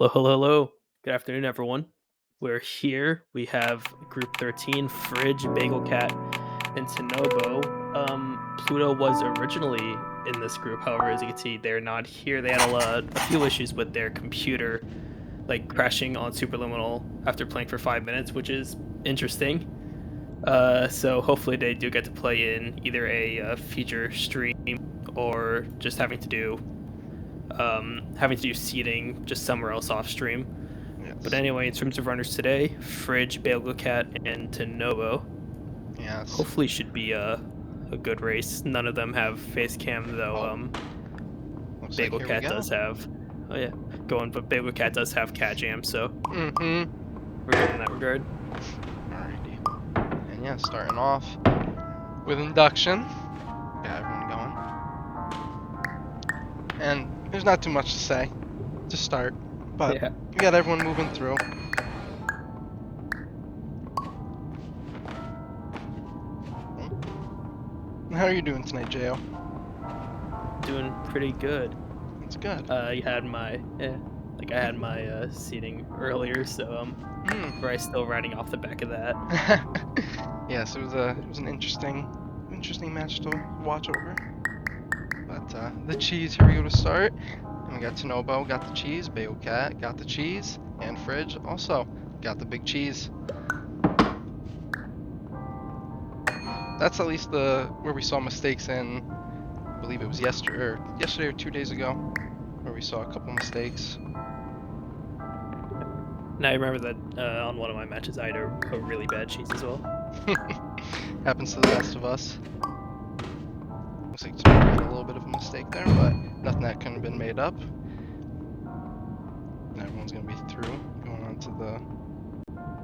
Hello, hello, hello. Good afternoon, everyone. We're here. We have Group 13, Fridge, bagelcat, and tanobo. Pluto was originally in this group. However, as you can see, they're not here. They had a few issues with their computer, like crashing on Superliminal after playing for 5 minutes, which is interesting. So hopefully they do get to play in either a feature stream or just having to do seating just somewhere else off stream. Yes. But anyway, in terms of runners today, Fridge, bagelcat, and tanobo. Yes. Hopefully should be a good race. None of them have face cam though. Bagelcat does have. Oh yeah, but bagelcat does have cat jam, so we're good in that regard. Alrighty. And yeah, starting off with induction. Got everyone going. And there's not too much to say to start, but Yeah. we got everyone moving through. How are you doing tonight, Jaio? Doing pretty good. That's good. I had my seating earlier, so we're still riding off the back of that. Yes, it was an interesting match to watch over. But the cheese, here we go to start. And we got Tanobo, got the cheese, bagelcat, got the cheese, and Fridge also got the big cheese. That's at least where we saw mistakes in, I believe it was yesterday or 2 days ago, where we saw a couple mistakes. Now I remember that on one of my matches I had a really bad cheese as well. Happens to the best of us. Looks like Tanobo had a little bit of a mistake there, but nothing that couldn't have been made up. And everyone's gonna be through, going on to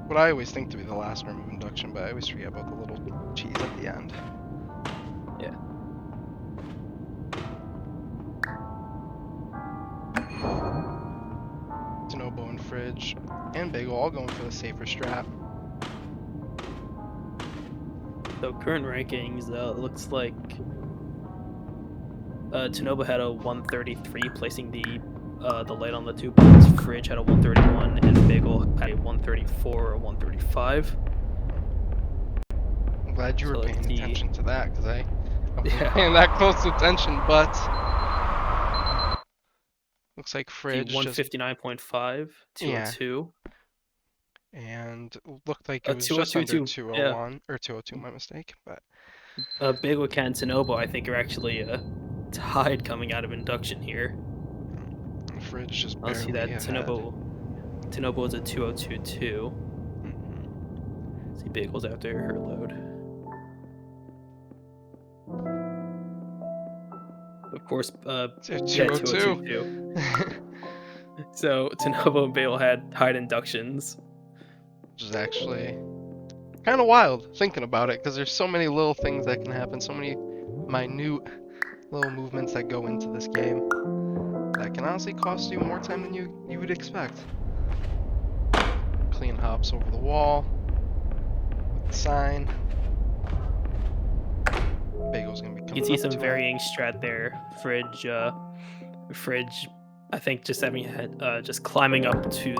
what I always think to be the last room of induction, but I always forget about the little cheese at the end. Yeah. Tanobo and Fridge and Bagel all going for the safer strat. So current rankings, looks like Tanobo had a 133, placing the light on the 2 points. Fridge had a 131, and Bagel had a 134 or 135. I'm glad you were paying attention to that, because I wasn't paying that close attention, but looks like Fridge 159.5, 202. Yeah. And looked like it was just under 201, or 202, my mistake, but bagelcat and tanobo, I think, are actually tied coming out of induction here. Fridge just I'll barely see that ahead. Tanobo is a 202 too. See, Bagel's after her load. Of course, 202. So Tanobo and Bagel had tied inductions. Which is actually kind of wild thinking about it, because there's so many little things that can happen, so many minute little movements that go into this game that can honestly cost you more time than you would expect. Clean hops over the wall with the sign. Bagel's gonna be coming. You can see some varying strat there. Fridge, I think just just climbing up to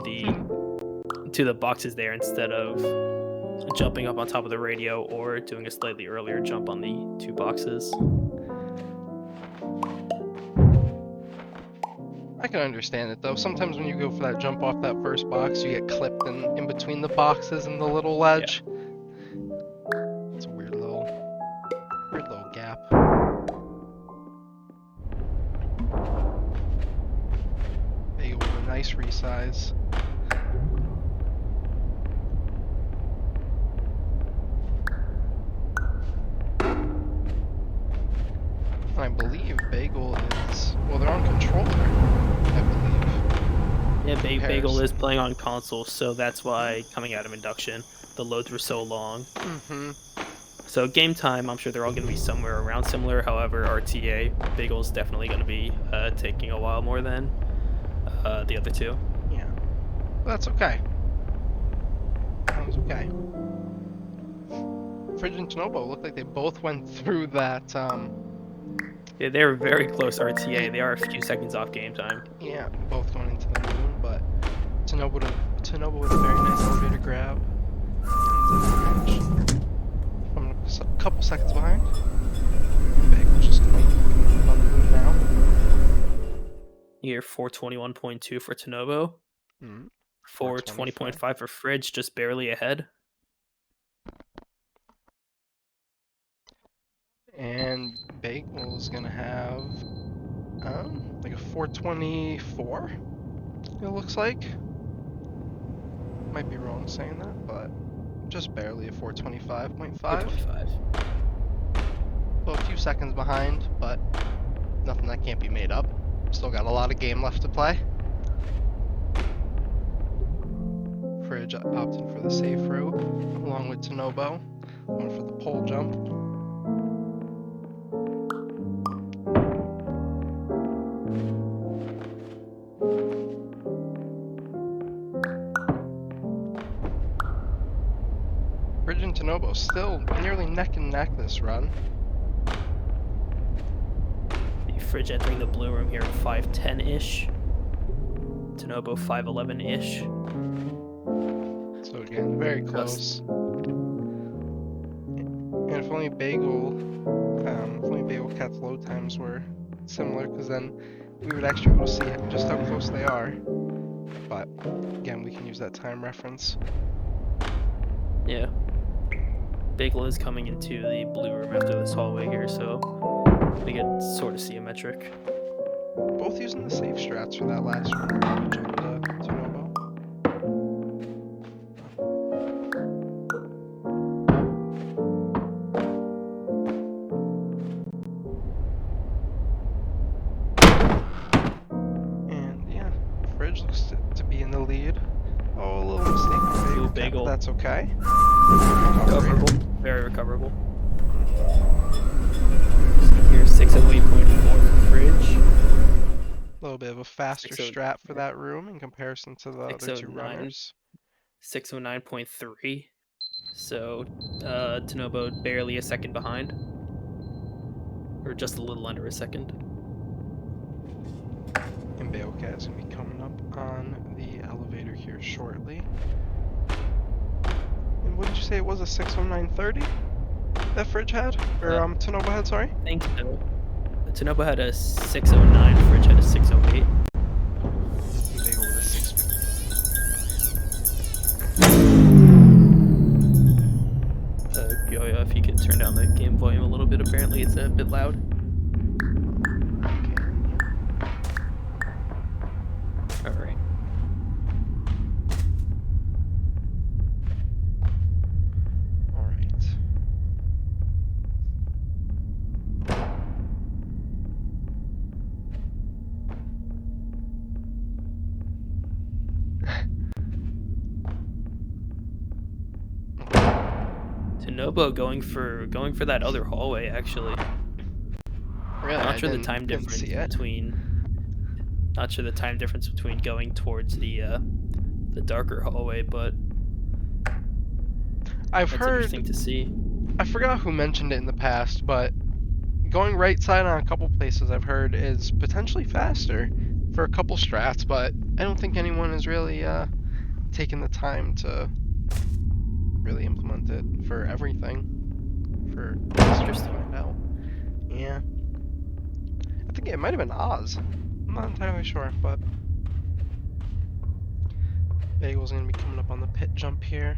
the boxes there instead of jumping up on top of the radio or doing a slightly earlier jump on the 2 boxes. I can understand it though. Sometimes when you go for that jump off that first box, you get clipped in between the boxes and the little ledge. Yeah. It's a weird little gap. Bagel with a nice resize. I believe Bagel is, well, they're on controller, I believe. Yeah, Bagel is playing on console, so that's why coming out of induction, the loads were so long. So game time, I'm sure they're all going to be somewhere around similar. However, RTA, Bagel's definitely going to be taking a while more than the other 2. Yeah, well, that's okay. That was okay. Fridge and Tanobo looked like they both went through that Yeah, they're very close RTA. They are a few seconds off game time. Yeah, both going into the moon, but Tanobo with a very nice elevator grab. Coming up a couple seconds behind. Bagel's just going to be on the move now. Here, 421.2 for Tanobo. 420.5 for Fridge, just barely ahead. And Bagel's gonna have like a 424, it looks like. Might be wrong saying that, but just barely a 425.5. 425. So a few seconds behind, but nothing that can't be made up. Still got a lot of game left to play. Fridge opting for the safe route, along with Tanobo, going for the pole jump. Fridge and Tanobo still nearly neck and neck this run. The Fridge entering the blue room here at 510-ish. Tanobo 511-ish. So again, very close. And if only bagelcat's load times were similar, because then we would actually be able to see just how close they are. But again, we can use that time reference. Yeah. Bagel is coming into the blue room after this hallway here, so we get sort of see a metric. Both using the safe strats for that last room. Fridge and Tanobo. And yeah, Fridge looks to be in the lead. Oh, a little mistake on Bagel, but that's okay. Recoverable. Very recoverable. So here's 608.4 for Fridge. A little bit of a faster strat for that room in comparison to the other two runners. 609.3. So Tanobo barely a second behind. Or just a little under a second. And bagelcat is going to be coming up on the elevator here shortly. And what did you say it was, a 609.30 that Fridge had? Or Tanobo had, sorry? I think so. Tanobo had a 609, Fridge had a 608. And Bagel with a 650. Gioia, if you could turn down the game volume a little bit, apparently it's a bit loud. Alright. Alright. Tanobo going for that other hallway, actually. Really? Not sure the time difference between. Not sure the time difference between going towards the darker hallway, but I've that's heard. Interesting to see. I forgot who mentioned it in the past, but going right side on a couple places I've heard is potentially faster for a couple strats, but I don't think anyone has really taken the time to really implement it for everything. For us to find out. Yeah. I think it might have been Oz. I'm not entirely sure, but Bagel's gonna be coming up on the pit jump here.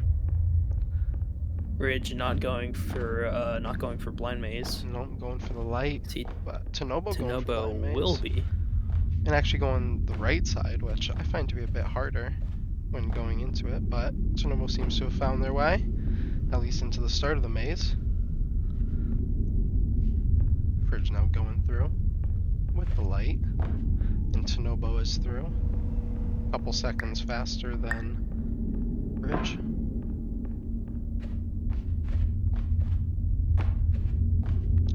Ridge not going for blind maze. Nope, going for the light. But Tanobo going for blind maze. Will be. And actually going the right side, which I find to be a bit harder when going into it, but Tanobo seems to have found their way, at least into the start of the maze. Fridge now going through with the light, and Tanobo is through. A couple seconds faster than Fridge.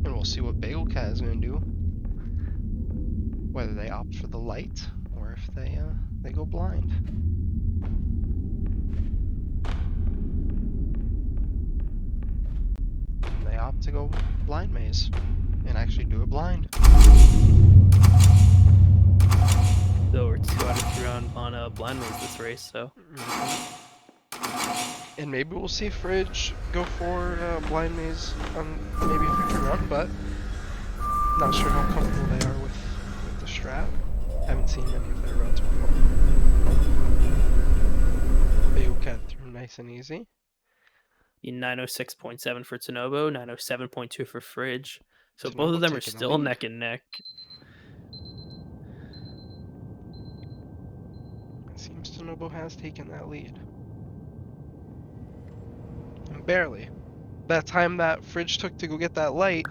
And we'll see what bagelcat is going to do. Whether they opt for the light, or if they go blind. And they opt to go blind maze, and actually do it blind. though we're 2 out of 3 on blind maze this race, so. And maybe we'll see Fridge go for blind maze on maybe a future run, but not sure how comfortable they are with the strat. Haven't seen many of their runs before. bagelcat through nice and easy. 906.7 for tanobo, 907.2 for Fridge. So Tanobo both of them are taking the still lead. neck and neck. It seems tanobo has taken that lead. And barely. That time that Fridge took to go get that light.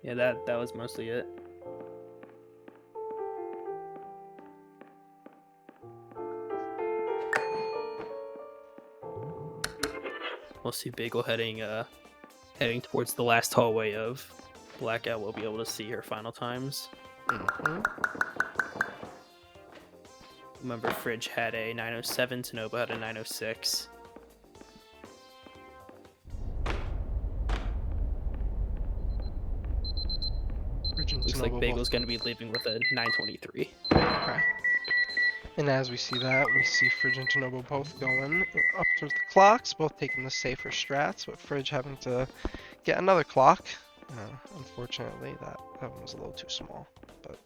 Yeah, that was mostly it. We'll see Bagel heading towards the last hallway of Blackout. We'll be able to see her final times. Remember, Fridge had a 907, tanobo had a 906. Looks like Bagel's going to be leaving with a 923. Okay. And as we see that, we see Fridge and tanobo both going up towards the clocks, both taking the safer strats, but Fridge having to get another clock. Unfortunately, that one was a little too small. But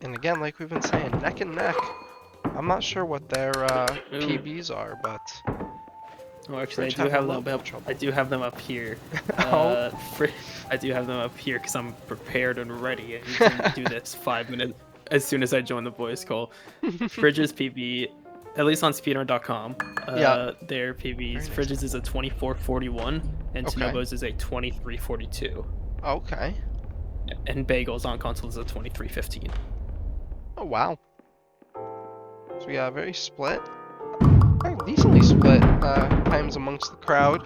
and again, like we've been saying, neck and neck. I'm not sure what their PBs are, but Oh, actually, I do have them up. I do have them up here. Oh. I do have them up here because I'm prepared and ready. I can do this 5 minutes as soon as I join the voice call. Fridge's PB, at least on speedrun.com, their PBs. Nice. Fridge's is a 24:41, and tanobo's is a 23:42. Okay. And Bagel's on console is a 23:15. Oh wow. So we got a very split. Decently split times amongst the crowd.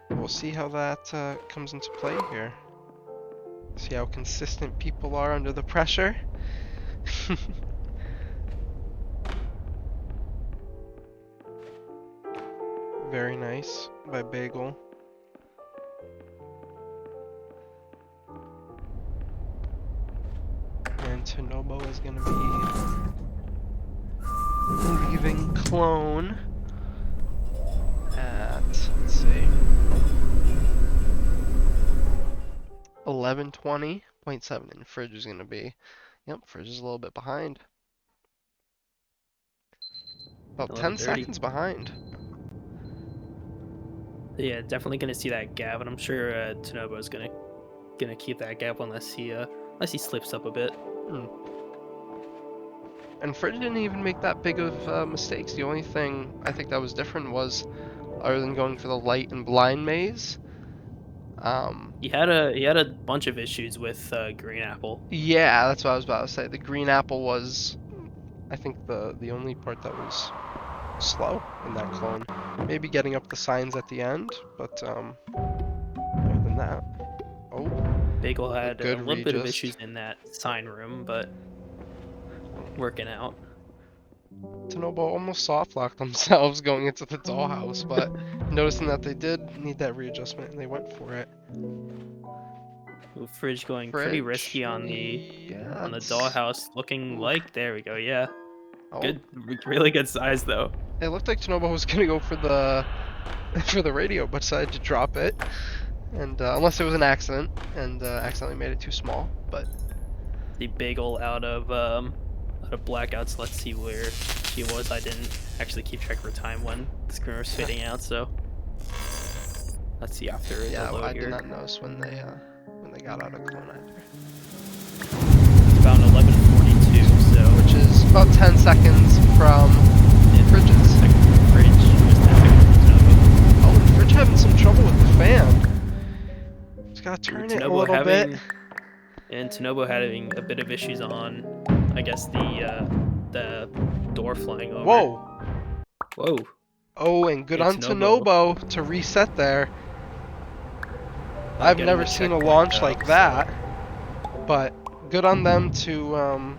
We'll see how that comes into play here. See how consistent people are under the pressure. Very nice by Bagel. And tanobo is going to be leaving Clone at, let's see, 11:20.7, and Fridge is going to be, Fridge is a little bit behind. About 10 seconds behind. Yeah, definitely going to see that gap, and I'm sure tanobo is gonna keep that gap unless he slips up a bit. And Fridge didn't even make that big of mistakes. The only thing I think that was different was, other than going for the light and blind maze, he had a bunch of issues with green apple. Yeah, that's what I was about to say. The green apple was, I think, the only part that was slow in that clone. Maybe getting up the signs at the end, but other than that, Bagel had a little bit of issues in that sign room, but working out. tanobo almost soft locked themselves going into the dollhouse, but noticing that they did need that readjustment, and they went for it. Ooh, Fridge going pretty risky on the dollhouse, looking like, there we go, yeah. Good, really good size though. It looked like tanobo was gonna go for the radio, but decided to drop it, and unless it was an accident and accidentally made it too small. But the Bagel out of blackouts. Let's see where she was. I didn't actually keep track of her time when the screen was fading out, so let's see after the load I here. did not notice when they got out of clone either. It's about 11:42, so which is about 10 seconds from Fridge's. Oh, Fridge having some trouble with the fan. Just gotta turn it a little bit. And tanobo having a bit of issues on, I guess, the door flying over. Whoa. Oh, and good on tanobo to reset there. I've never seen a launch like that, but good on them to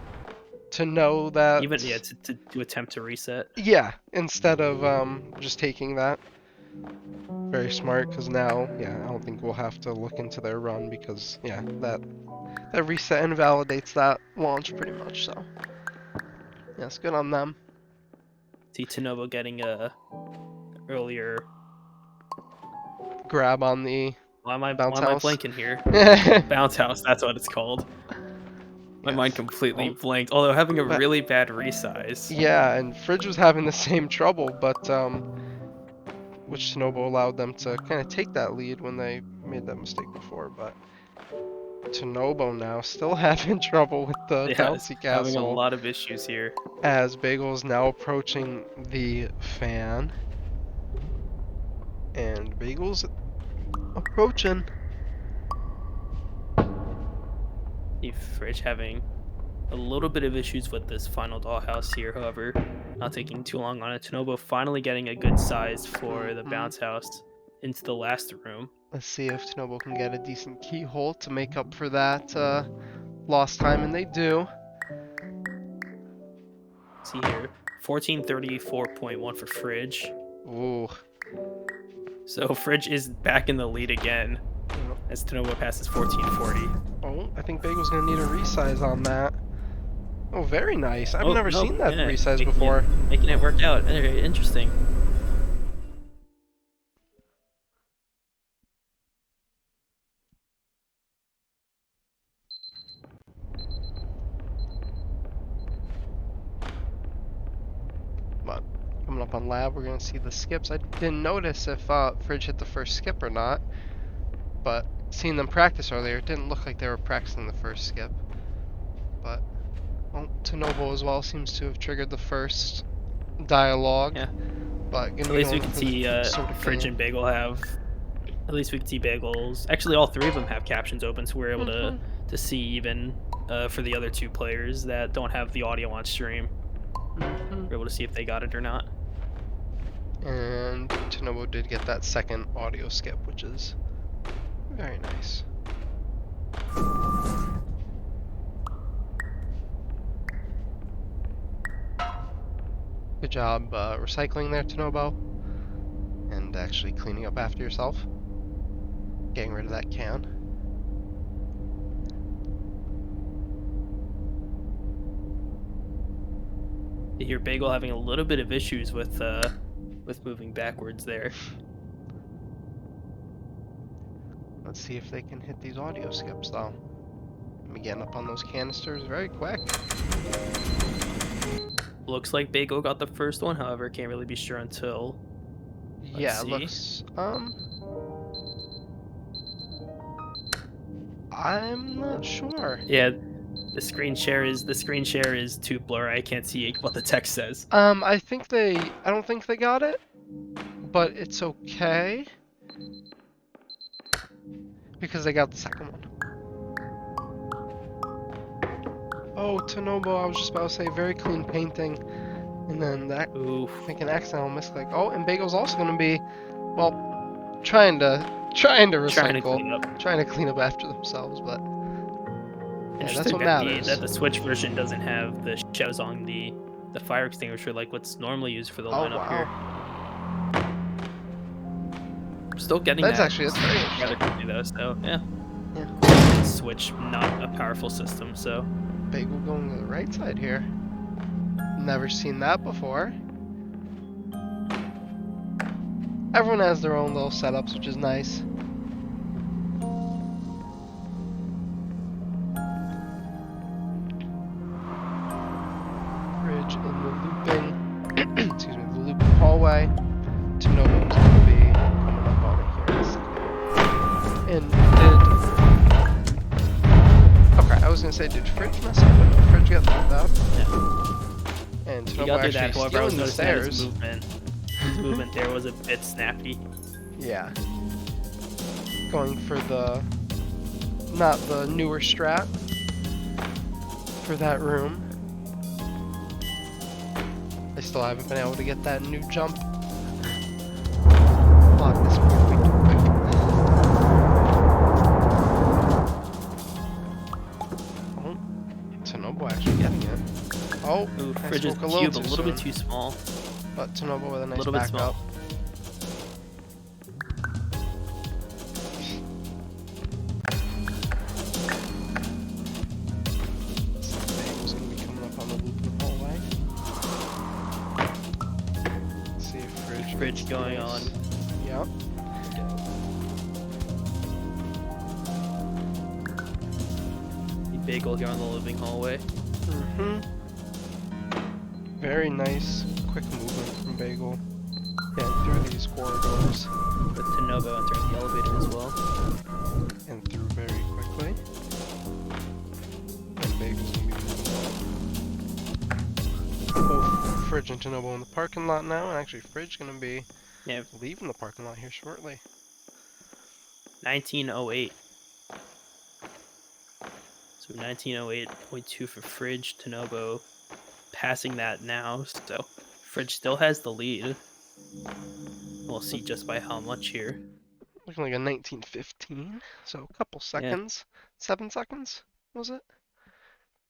know that. Even to attempt to reset. Yeah, instead of just taking that. Very smart, because now, yeah, I don't think we'll have to look into their run because, yeah, that reset invalidates that launch pretty much. So, yeah, it's good on them. See Tanobo getting a earlier. Grab on the Why am I bounce house. blanking here? Bounce house. That's what it's called. My mind Yes. completely Oh, blanked. Although having a but- really bad resize. yeah, and Fridge was having the same trouble, but which Tanobo allowed them to kind of take that lead when they made that mistake before. But Tanobo now still having trouble with the Yeah, it's bouncy having a castle, lot of issues here. as Bagel is now approaching the fan, and Bagel's approaching. The Fridge having a little bit of issues with this final dollhouse here, however, not taking too long on it. Tanobo finally getting a good size for the bounce house into the last room. Let's see if Tanobo can get a decent keyhole to make up for that lost time, and they do. See here, 1434.1 for Fridge. Ooh. So Fridge is back in the lead again as Tanobo passes 1440. Oh, I think Bagel's gonna need a resize on that. Oh, very nice. I've Oh, never no, seen that yeah, resize making before. Making it work out. Very interesting. But coming up on lab, we're gonna see the skips. I didn't notice if Fridge hit the first skip or not, but seeing them practice earlier, it didn't look like they were practicing the first skip. But well, Tanobo as well seems to have triggered the first dialogue. Yeah. But At least we can see Fridge and Bagel have. At least we can see Bagels. Actually, all three of them have captions open, so we're able to see even for the other two players that don't have the audio on stream. We're able to see if they got it or not. And Tanobo did get that second audio skip, which is very nice. Good job recycling there, Tanobo. And actually cleaning up after yourself. Getting rid of that can. You hear Bagel having a little bit of issues with moving backwards there. Let's see if they can hit these audio skips though. Let me get up on those canisters very quick. Looks like Bagel got the first one, however, can't really be sure until. Yeah, it See. looks I'm not sure. Yeah, the screen share is too blurry. I can't see what the text says. I don't think they got it, but it's okay because they got the second one. Oh, Tanobo, I was just about to say, very clean painting, and then that make an accidental misclick. Oh, and Bagel's also gonna be, well, trying to recycle, trying to clean up after themselves, but yeah, that's what matters. That the Switch version doesn't have the shadows on the fire extinguisher like what's normally used for the lineup here. Still getting that's that. Actually, that's very rather quickly though. So yeah. Switch, not a powerful system, so. Bagel going to the right side here. Never seen that before. Everyone has their own little setups, which is nice. Bridge in the looping, excuse me, the looping hallway. Tanobo's gonna be coming up on it here. And okay, I was gonna say, did Fridge mess up? But no, Fridge got through that. Yeah. And Tanobo actually stealing the stairs. His movement there was a bit snappy. Yeah. Going for not the newer strat for that room. I still haven't been able to get that new jump. Lock this quick. Oh, Tanobo actually getting it. Oh, Fridge's cube a little bit too small. But Tanobo with a nice backup. Fridge going on. Yep. The bagel here on the living hallway. Very nice, quick movement from Bagel. And through these corridors. With Tanobo entering the elevator as well. And through very quickly. And Bagel's gonna be moving on. Both Fridge and Tanobo in the parking lot now, and actually Fridge gonna be leaving the parking lot here shortly. 1908. So 1908.2 for Fridge, Tanobo passing that now, so Fridge still has the lead. We'll see just by how much here. Looking like a 1915, so a couple seconds. 7 seconds, was it?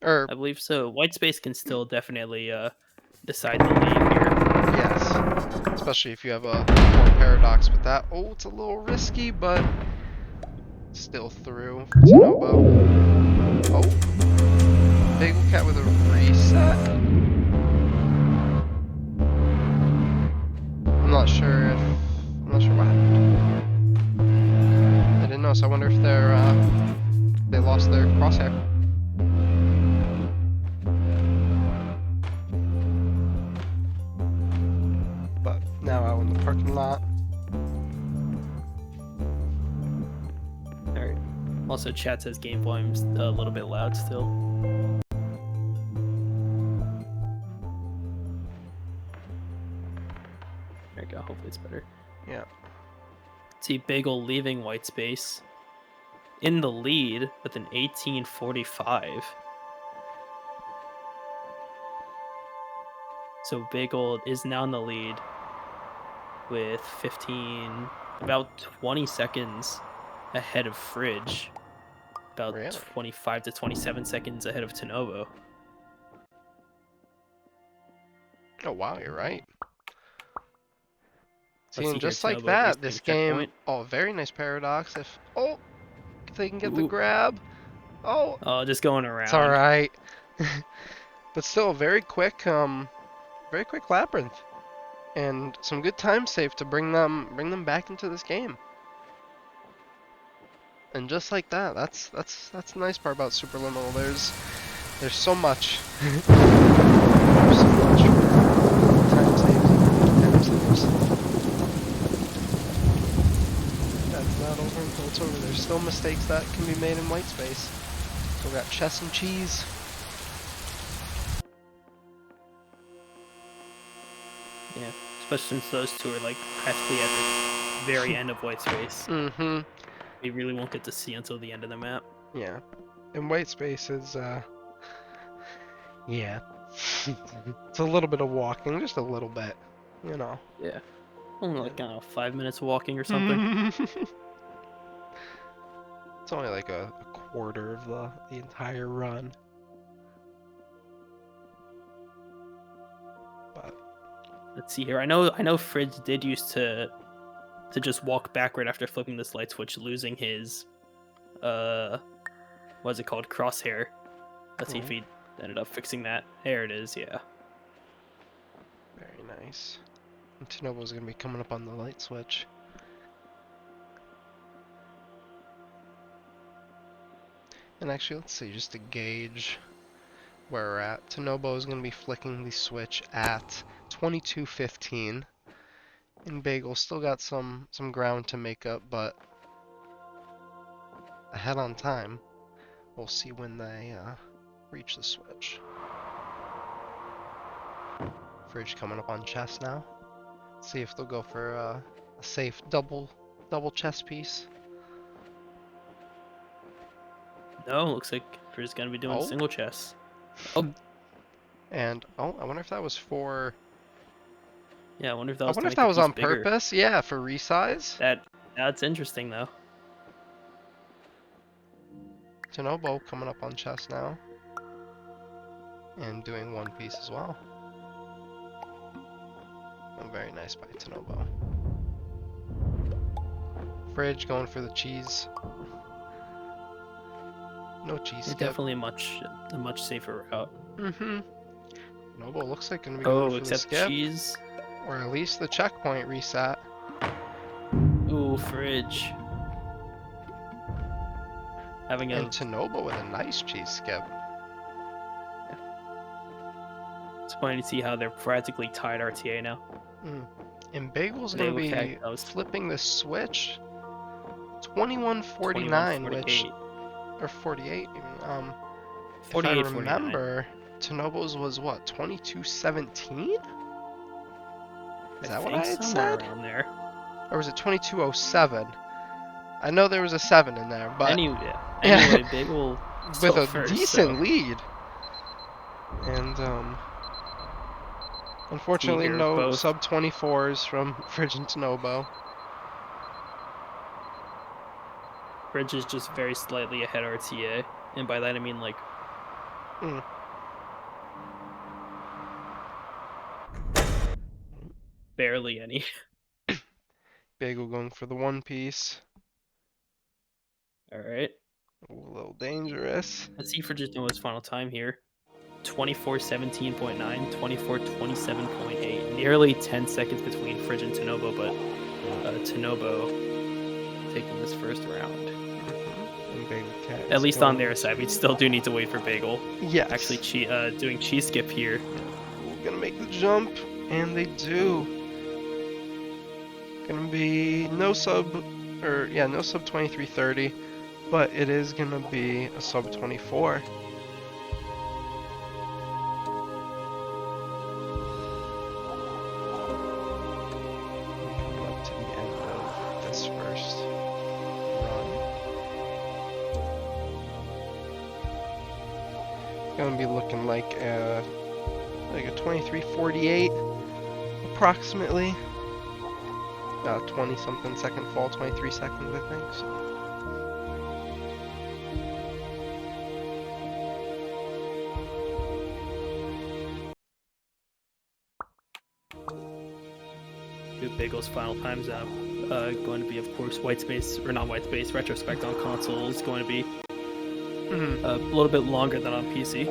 Or I believe so. White space can still definitely decide the lead here. yes, especially if you have a more paradox with that. Oh, it's a little risky, but still through for Tanobo. Oh, bagelcat with a reset. I'm not sure what happened. I didn't know, so I wonder if they lost their crosshair. But now out in the parking lot. Alright. Also, chat says game volume's a little bit loud still. There we go. Hopefully it's better. Yeah. See Bagel leaving white space in the lead with an 1845. So Bagel is now in the lead with about 20 seconds ahead of Fridge. About Really? 25 to 27 seconds ahead of Tanobo. Oh wow, you're right. See See, and just like Tanobo that, reaching this checkpoint. game. Oh, very nice paradox. If they can get the grab. Oh, just going around. it's all right. But still, very quick labyrinth, and some good time save to bring them back into this game. And just like that, that's the nice part about Superliminal. There's so much. There's so much time saves and time saves. That's not over until it's over. There's still mistakes that can be made in white space. So we got chess and cheese. Yeah, especially since those two are like practically at the very end of white space. Mm-hmm. We really won't get to see until the end of the map. Yeah. And white space is yeah. It's a little bit of walking, just a little bit, you know. Yeah. Only like, 5 minutes walking or something. It's only like a quarter of the entire run. But Let's see here. I know Fridge did used to just walk backward after flipping this light switch, losing his what's it called? Crosshair. Let's see if he ended up fixing that. There it is, yeah. very nice. And Tanobo's gonna be coming up on the light switch. And actually, let's see, just to gauge where we're at. Tanobo is going to be flicking the switch at 22:15. And Bagel still got some ground to make up, but ahead on time. We'll see when they reach the switch. Fridge coming up on chess now. See if they'll go for a safe double chess piece. No, looks like Fridge is gonna be doing single chess. Oh. And I wonder if that was for. Yeah, I wonder if that was. I wonder if that was on purpose. Yeah, for resize. That's interesting though. Tanobo coming up on chess now. And doing one piece as well. Oh, very nice by Tanobo. Fridge going for the cheese. No cheese skip. Definitely a much safer route. Mm-hmm. Tanobo looks like gonna be going for the skip. Cheese. Or at least the checkpoint reset. Ooh, Fridge. Having And a tanobo with a nice cheese skip. It's funny to see how they're practically tied RTA now. And Bagel's going to Bagelcat be goes flipping the switch. 21:49, which 21:48. or 48 even. If I 48:49. remember, Tanobo's was what, 22:17? Is that what I had somewhere said? around there. Or was it 22:07? I know there was a 7 in there, but Anyway, Bagel with still a first, decent so lead. And unfortunately, here no both sub 24s from Fridge and Tanobo. Bridge is just very slightly ahead RTA, and by that I mean like barely any. Bagel going for the one piece. All right. A little dangerous. Let's see Fridge's doing his final time here. 24:17.9, 24:27.8. Nearly 10 seconds between Fridge and Tanobo, but Tanobo taking this first round. At least on their side, we still do need to wait for Bagel. Yes. Actually, doing cheese skip here. We're gonna make the jump, and they do. Gonna be no sub 23:30, but it is gonna be a sub 24. Coming up to the end of this first run. Gonna be looking like a 23:48 approximately. 20 something second fall, 23 seconds I think. So. Bagel's final times out. Going to be, of course, white space, or not white space, retrospect on console is going to be a little bit longer than on PC.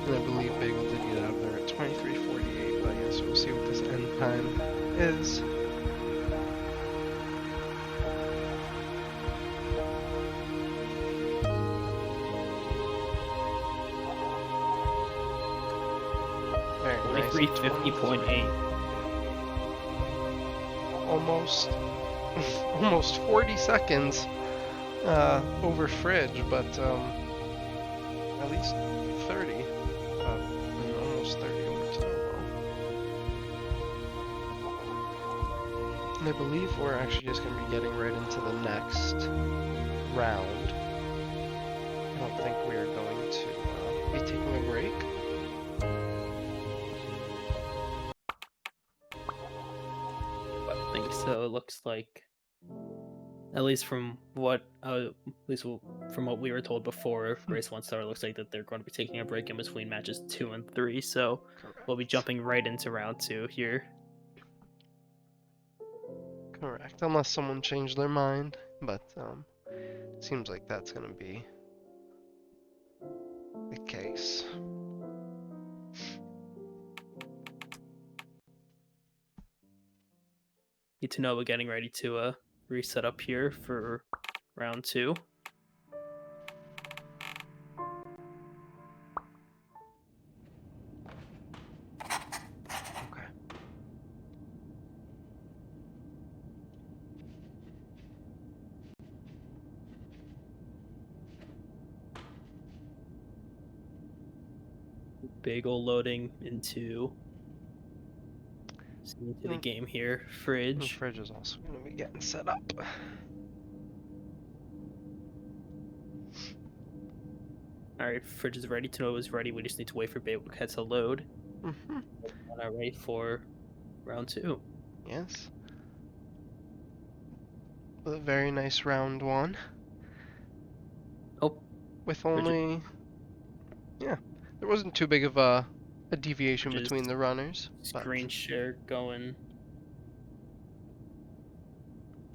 And I believe Bagel did get out of there at 23:48, but I guess we'll see what this end time is. Very nice. 23:50.8. Almost 40 seconds over Fridge, but at least 30. Almost 30 over Tanobo. And I believe we're actually just going to be getting right into the next round. I don't think we are going to be taking a break. I think so. It looks like, at least from what we were told before race 1 started, it looks like that they're going to be taking a break in between matches 2 and 3. So Correct. we'll be jumping right into round 2 here. Correct, unless someone changed their mind, but seems like that's going to be the case. Tanobo getting ready to reset up here for round 2. Okay. Bagel loading into the game here. Fridge. Fridge is also going to be getting set up. Alright, Fridge is ready. Tanobo is ready. We just need to wait for bagelcat to load. Ready for round 2. Yes. With a very nice round 1. Oh. With only... Yeah. There wasn't too big of a deviation between the runners. Screen share going.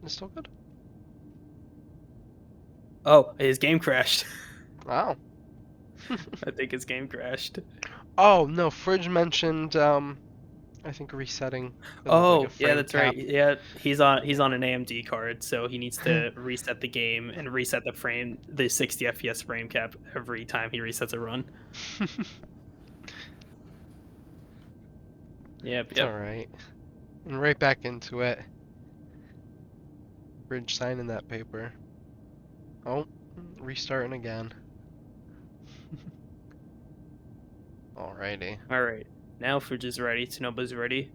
It's still good. Oh, his game crashed. Wow. I think his game crashed. Oh no, Fridge mentioned I think resetting because of like a Oh, yeah, frame that's right. cap. Yeah, he's on an AMD card, so he needs to reset the game and reset the 60 FPS frame cap every time he resets a run. Yep, It's yep. alright. And right back into it. Fridge signing that paper. Oh, restarting again. Alrighty. All right. Now Fridge is ready. Tanobo's ready.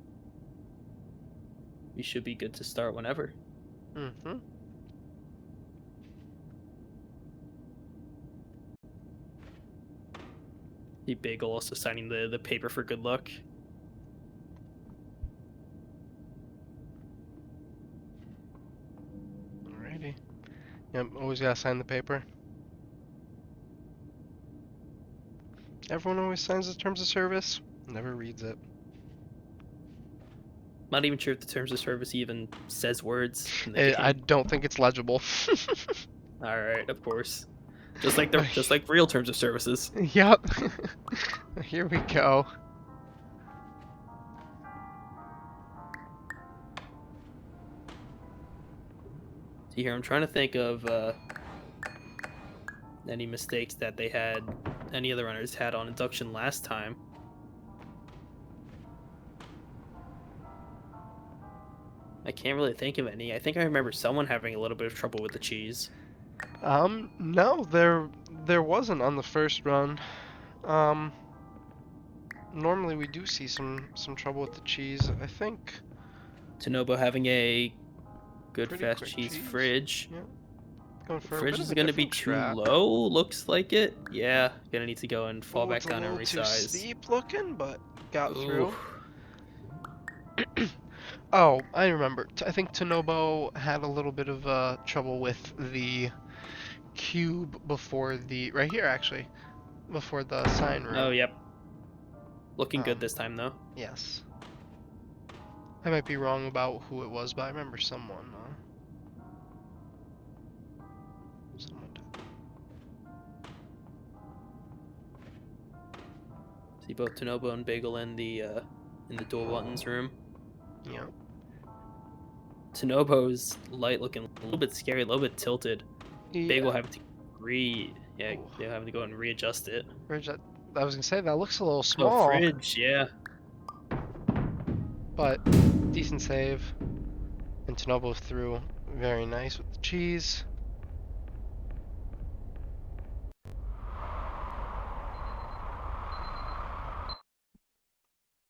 We should be good to start whenever. Mm-hmm. The Bagel also signing the paper for good luck. Alrighty. Yep, always gotta sign the paper. Everyone always signs the terms of service, never reads it. Not even sure if the terms of service even says words in the game. I don't think it's legible. All right, of course. Just like real terms of services. Yep. Here we go. See here, I'm trying to think of any mistakes that any other runners had on induction last time. I can't really think of any. I think I remember someone having a little bit of trouble with the cheese. No, there wasn't on the first run. Um, Normally we do see some trouble with the cheese. I think Tanobo having a good pretty fast quick cheese cheese. fridge. Yeah, going for a Fridge bit of is a going to be different too track. low, looks like it. Yeah, gonna need to go and fall Oh, it's back a down and little too resize. steep looking, but got Ooh. through. Oh, I remember. I think Tanobo had a little bit of trouble with the cube before right here actually, before the sign Oh, room. yep. Looking good Um, this time, though. yes. I might be wrong about who it was, but I remember someone. Someone did. See both Tanobo and Bagel in the dual buttons room. Yeah. Tanobo's light looking a little bit scary, a little bit tilted. Bagel Yeah. having to they're having to go and readjust it. Fridge, I was gonna say that looks a little Oh, small, Fridge, yeah. but decent save. And Tanobo through very nice with the cheese.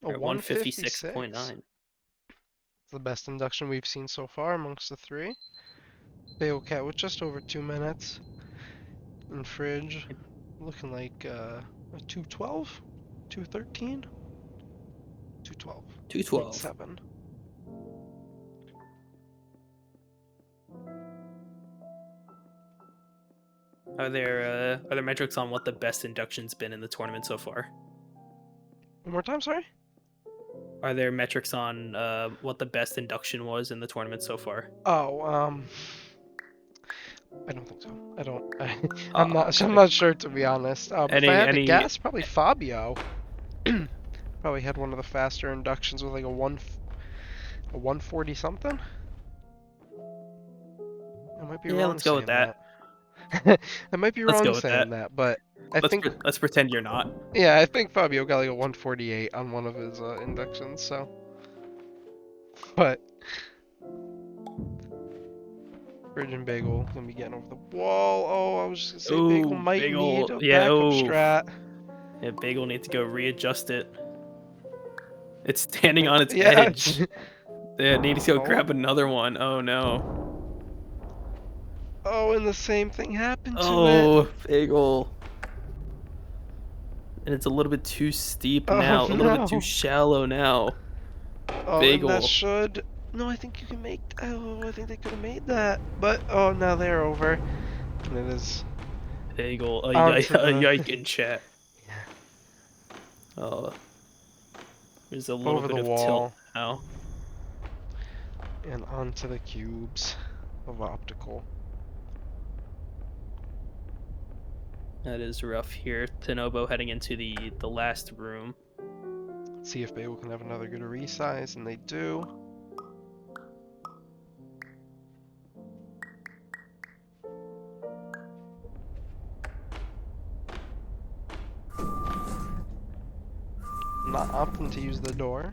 A At 156. 156.9. The best induction we've seen so far amongst the three. bagelcat with just over 2 minutes. And Fridge looking like a 212? 213? 212. 212. 7. Are there metrics on what the best induction's been in the tournament so far? One more time, sorry? Are there metrics on what the best induction was in the tournament so far? Oh, I don't think so. I don't. Oh, I'm okay. not sure to be honest. If I had to Any guess, probably Fabio. Probably had one of the faster inductions with like a 140 something. I might be Yeah, wrong let's go with saying that. that. I might be Let's wrong go with saying that. that, but I think Let's pretend you're not. yeah, I think Fabio got like a 148 on one of his inductions. So, but Virgin Bagel gonna be getting over the wall. Oh, I was just gonna say Bagel Ooh, might need Bagel. a Yeah, backup ooh. strat. Yeah, Bagel needs to go readjust it. It's standing on its Yeah. edge. Yeah, need to go Oh. grab another one. Oh no. Oh, and the same thing happened to it. Oh, Bagel. And it's a little bit too steep Oh now. A little bit too no. shallow now. Oh, and that Bagel. should. No, I think you can make. Oh, I think they could have made that. But oh, now they're over. And it is Bagel. onto A the yike in chat. Oh, there's a little over bit the of tilt wall now. and onto the cubes of optical. That is rough here. Tanobo heading into the last room. Let's see if Bagel can have another good resize, and they do. Not opting to use the door.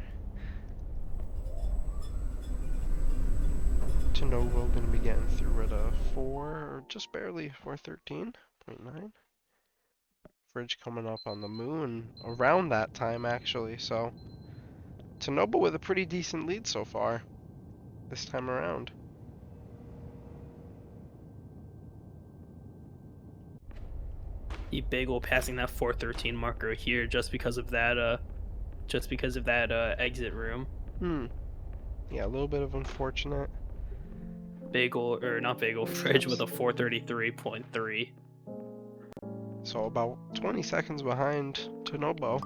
Tanobo gonna be getting through at a 4, or just barely 413.9. Fridge coming up on the moon around that time, actually, so Tanobo with a pretty decent lead so far this time around. The Bagel passing that 413 marker here just because of that exit room. Yeah, a little bit of unfortunate. Bagel, or not Bagel, Fridge with a 433.3. So about 20 seconds behind Tanobo.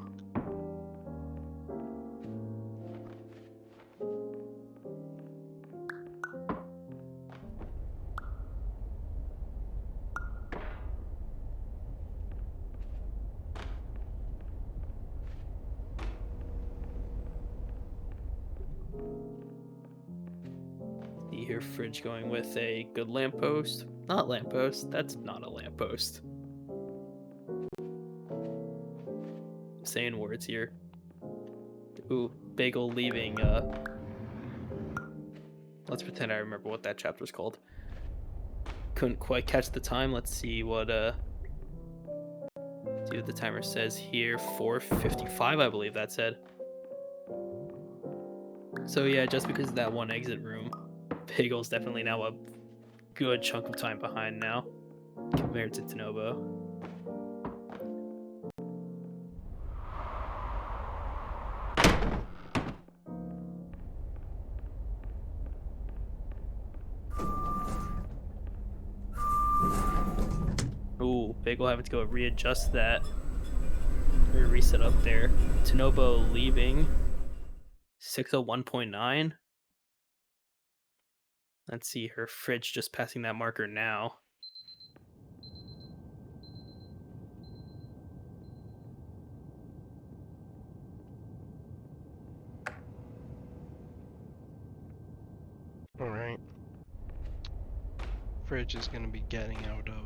You hear Fridge going with a good lamppost. Not lamppost, that's not a lamppost. I'm saying words here. Ooh, Bagel leaving, let's pretend I remember what that chapter's called. Couldn't quite catch the time. Let's see what the timer says here. 4:55, I believe that said. So yeah, just because of that one exit room, Bagel's definitely now a good chunk of time behind now compared to Tanobo. Ooh, Bagel having to go readjust that. Or reset up there. Tanobo leaving. 601.9. Let's see her Fridge just passing that marker now. Alright. Fridge is going to be getting out of...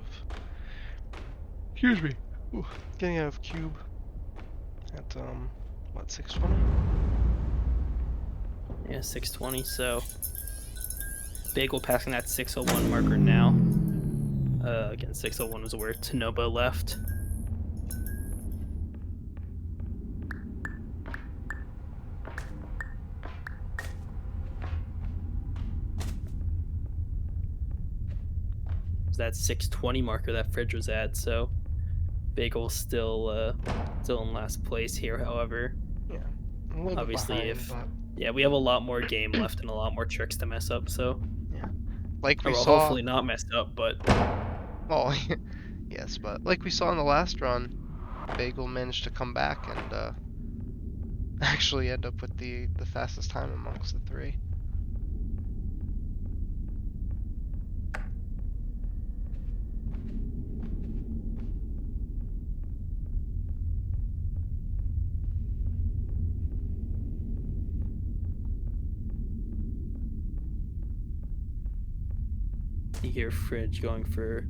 Excuse me. Ooh, getting out of cube at, what, 620? Yeah, 620, so... Bagel passing that 601 marker now. Again, 601 was where Tanobo left. That 620 marker that Fridge was at, so Bagel's still in last place here, however. Yeah, a little Obviously, bit behind, yeah, we have a lot more game left and a lot more tricks to mess up, so... Yeah. Like we Or well, saw... hopefully not messed up, but... Oh, yes, but like we saw in the last run, Bagel managed to come back and actually end up with the fastest time amongst the three. You hear Fridge going for...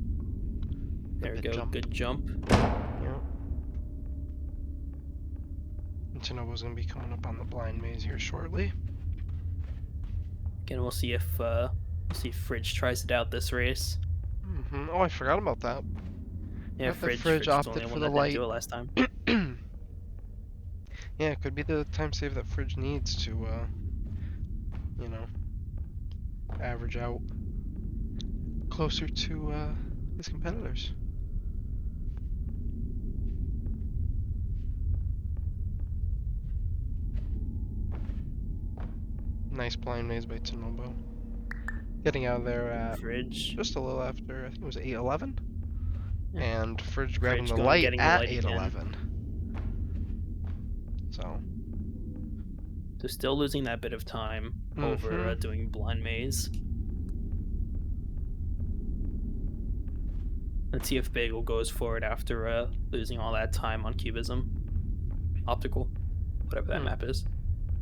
There we go, Jump. good jump. Yep. And Tanobo's gonna be coming up on the blind maze here shortly. Again, we'll see if Fridge tries it out this race. Oh, I forgot about that. Yeah, Fridge Fridge was the opted only for one the that light. didn't do it last time. Yeah, it could be the time save that Fridge needs to, you know, average out closer to his competitors. Nice blind maze by Tanobo. Getting out of there at Fridge. just a little after, I think it was 8:11. Yeah. And Fridge grabbing Fridge the light getting the at light again. 8:11. So still losing that bit of time over doing blind maze. Let's see if Bagel goes for it after losing all that time on Cubism. Optical. Whatever that map is.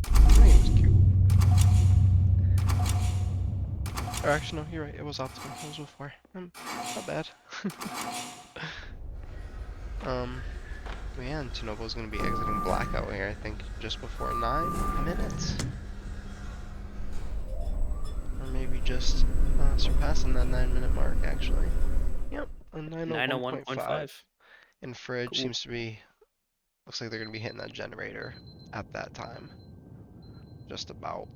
I think it was cute. Or actually, no, you're right. It was optical. It was before. Not bad. Man, Tanobo's gonna be exiting blackout here. I think just before 9 minutes, or maybe just surpassing that 9-minute mark. Actually, yep, a 901.5. 901.5. And Fridge Cool. seems to be. Looks like they're gonna be hitting that generator at that time. Just about.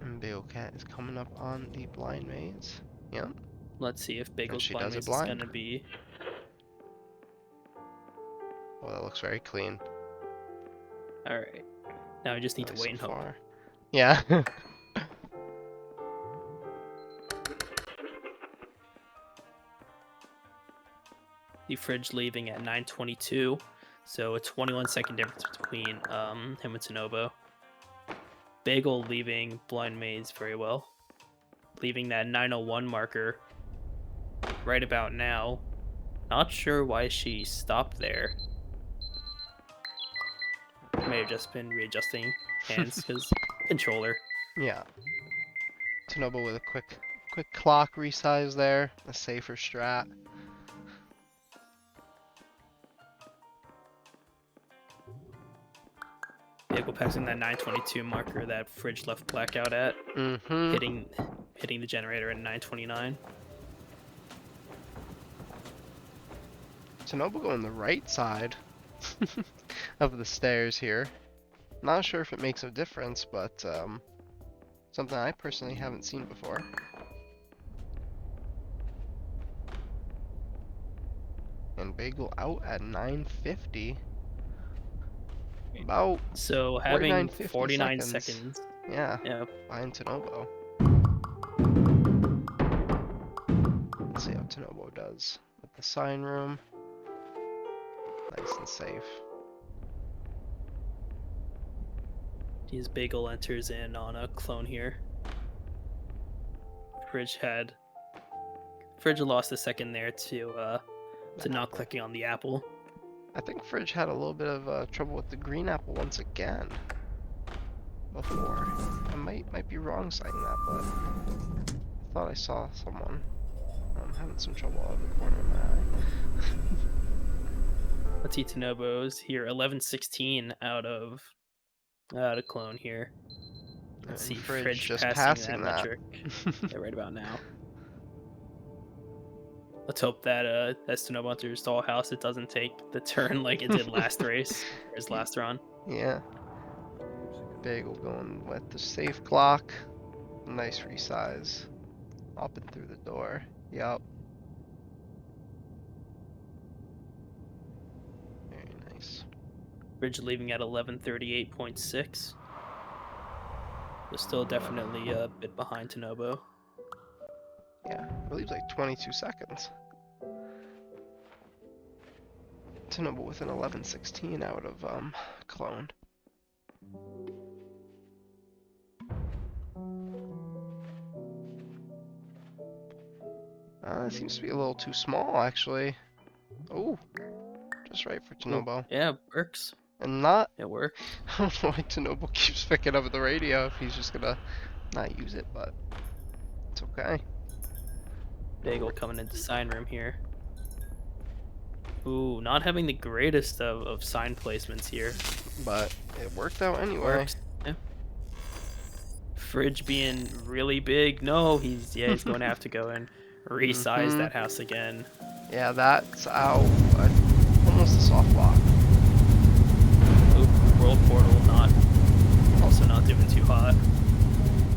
And bagelcat is coming up on the blind maze. Yep. Let's see if And Bagel's she blind does it maze is blind. gonna be. Oh, that looks very clean. All right. Now we just need to wait and hope. Far. Yeah. The Fridge leaving at 9:22, so a 21-second difference between him and Tanobo. Bagel leaving blind maze very well, leaving that 9:01 marker right about now. Not sure why she stopped there. May have just been readjusting hands because controller. Yeah. Tanobo with a quick clock resize there. A safer strat. Bagel passing that 9:22 marker that Fridge left blackout at, hitting the generator at 9:29. Tanobo going the right side of the stairs here. Not sure if it makes a difference, but something I personally haven't seen before. And Bagel out at 9:50. About So 49, having 50 49 seconds. seconds. Yeah, Yeah. behind Tanobo. Let's see how Tanobo does with the sign room. Nice and safe. His Bagel enters in on a clone here. Fridge lost a second there to not clicking on the apple. I think Fridge had a little bit of trouble with the green apple once again before. I might be wrong saying that, but I thought I saw someone having some trouble out of the corner of my eye. Let's see Tanobo's here, 11:16 out of clone here. Let's see Fridge just passing that that. metric right about now. Let's hope that that's Tanobo enters Dollhouse. It doesn't take the turn like it did last race, or his last run. Yeah. Bagel going with the safe clock. Nice resize. Up and through the door. Yup. Very nice. Fridge leaving at 11:38.6. But still definitely a bit behind Tanobo. Yeah, I believe like 22 seconds. Tanobo with an 11:16 out of clone. It seems to be a little too small, actually. Oh, just right for Tanobo. Ooh, yeah, works. And not. It works. I don't know why Tanobo keeps picking up the radio if he's just gonna not use it, but it's okay. Bagel coming into sign room here. Ooh, not having the greatest of sign placements here. But it worked out anyway. Works. Yeah. Fridge being really big. No, he's going to have to go and resize that house again. Yeah, that's out. Almost a soft block. Ooh, World Portal also not doing too hot.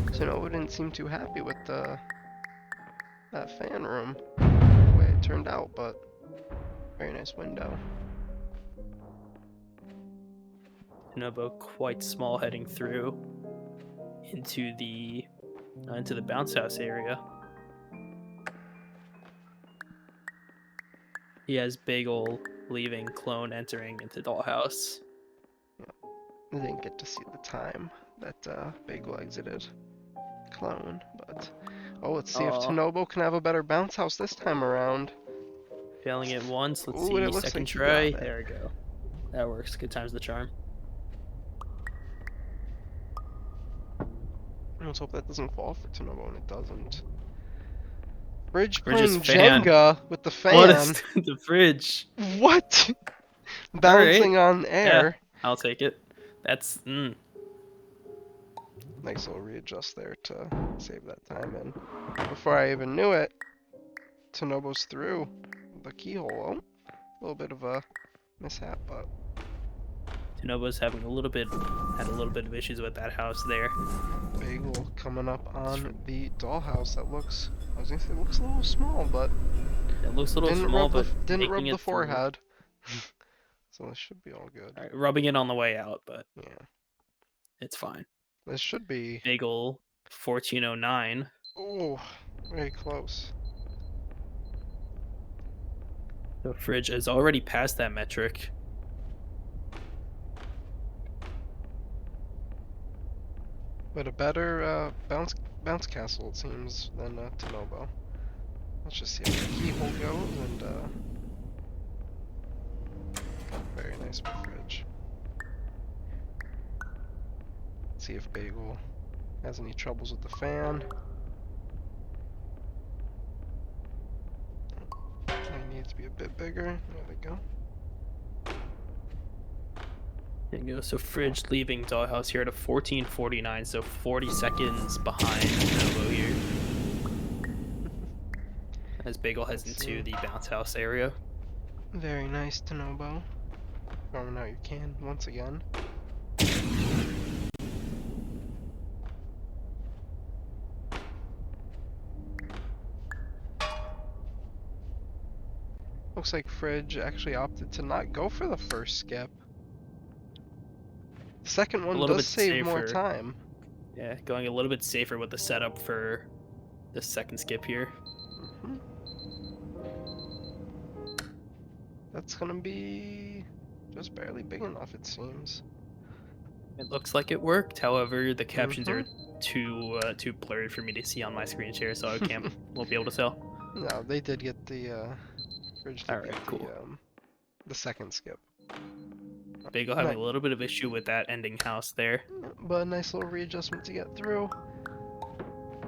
Tanobo didn't seem too happy with that fan room, the way it turned out, but very nice window. Tanobo quite small heading through into the bounce house area. He has Bagel leaving, clone entering into Dollhouse. I didn't get to see the time that Bagel exited clone, but Oh, let's see if Oh, Tanobo can have a better bounce house this time around. failing it once. Let's Ooh, and see. it looks Second like he got try. it. There we go. That works. Good times the charm. Let's hope that doesn't fall for Tanobo, and it doesn't. Fridge Fridge's playing fan. Jenga with the What is fan. the fridge? What? All right. Bouncing on Yeah, air. I'll take it. That's Nice little readjust there to save that time. And before I even knew it, Tanobo's through the keyhole. Oh, a little bit of a mishap, but Tanobo's having a little bit of issues with that house there. Bagel coming up on the dollhouse. That looks, I was gonna say, it looks a little small, but It looks a little didn't small, rub the, but didn't rub making the it through. forehead. So this should be all good. All right, rubbing it on the way out, but Yeah, it's fine. this should be. Bagel 1409. Oh, very close. The fridge is already past that metric. But a better bounce castle, it seems, than Tanobo. Let's just see how the keyhole goes, and very nice by Fridge. See if Bagel has any troubles with the fan. It needs to be a bit bigger. There we go. There you go. So fridge leaving dollhouse here at a 1449, so 40 seconds behind Tanobo here. As Bagel heads into the bounce house area. Very nice, Tanobo. Throwing out your can once again. Looks like Fridge actually opted to not go for the first skip. The second one little does bit save more safer. time. Yeah, going a little bit safer with the setup for the second skip here. Mhm. That's gonna be just barely big enough, it seems. It looks like it worked. However, the captions are too blurry for me to see on my screen share, so I won't be able to tell. No, they did get the Fridge did Alright, get cool. the second skip. Bagel having a little bit of issue with that ending house there. But a nice little readjustment to get through.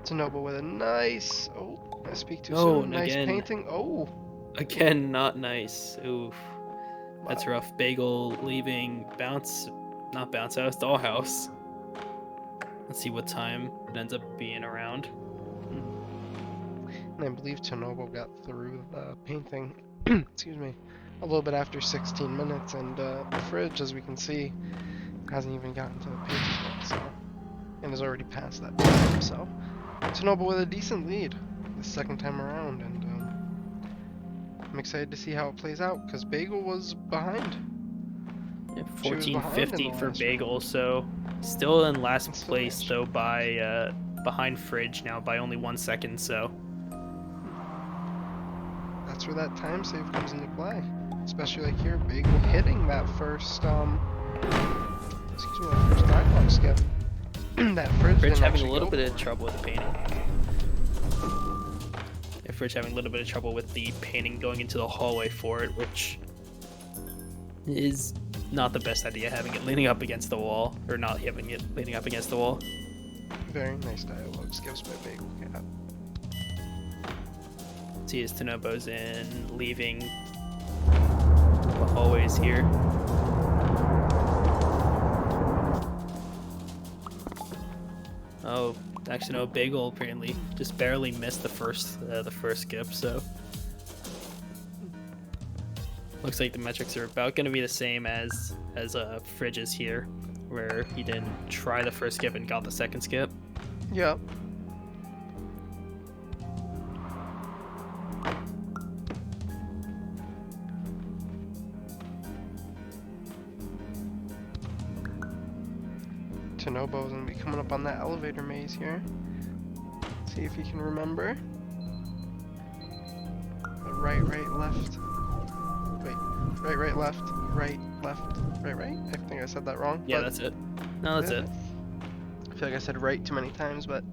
Tanobo with a nice. Oh, I speak too Oh, soon. and Nice again. painting. Oh, Again, not nice. Oof. That's wow. rough. Bagel leaving not bounce house, dollhouse. Let's see what time it ends up being around. And I believe Tanobo got through the painting. Excuse me. A little bit after 16 minutes, and the Fridge, as we can see, hasn't even gotten to the painting yet, so, and has already passed that time. So Tanobo with a decent lead the second time around, and I'm excited to see how it plays out because Bagel was behind. Yeah, She was behind in 1450 the for last Bagel, round. so still in last Still place managed. though by behind Fridge now by only 1 second. So That's where that time save comes into play. Especially like here, Bagel hitting that first excuse me, that first dialogue skip. That Fridge Fridge didn't having a actually little go bit for of it. trouble with the painting. Yeah, Fridge having a little bit of trouble with the painting going into the hallway for it, which is not the best idea, having it leaning up against the wall, or not having it leaning up against the wall. Very nice dialogue skips by bagelcat. See as Tanobo's in leaving the hallways here. Oh, actually no, Bagel apparently just barely missed the first skip, so looks like the metrics are about going to be the same as Fridge's here, where he didn't try the first skip and got the second skip. Yep. Tanobo's gonna be coming up on that elevator maze here. See if he can remember. Right, left. Wait, right, left, right, right. I think I said that wrong. Yeah, but that's it. No, that's it. I feel like I said right too many times, but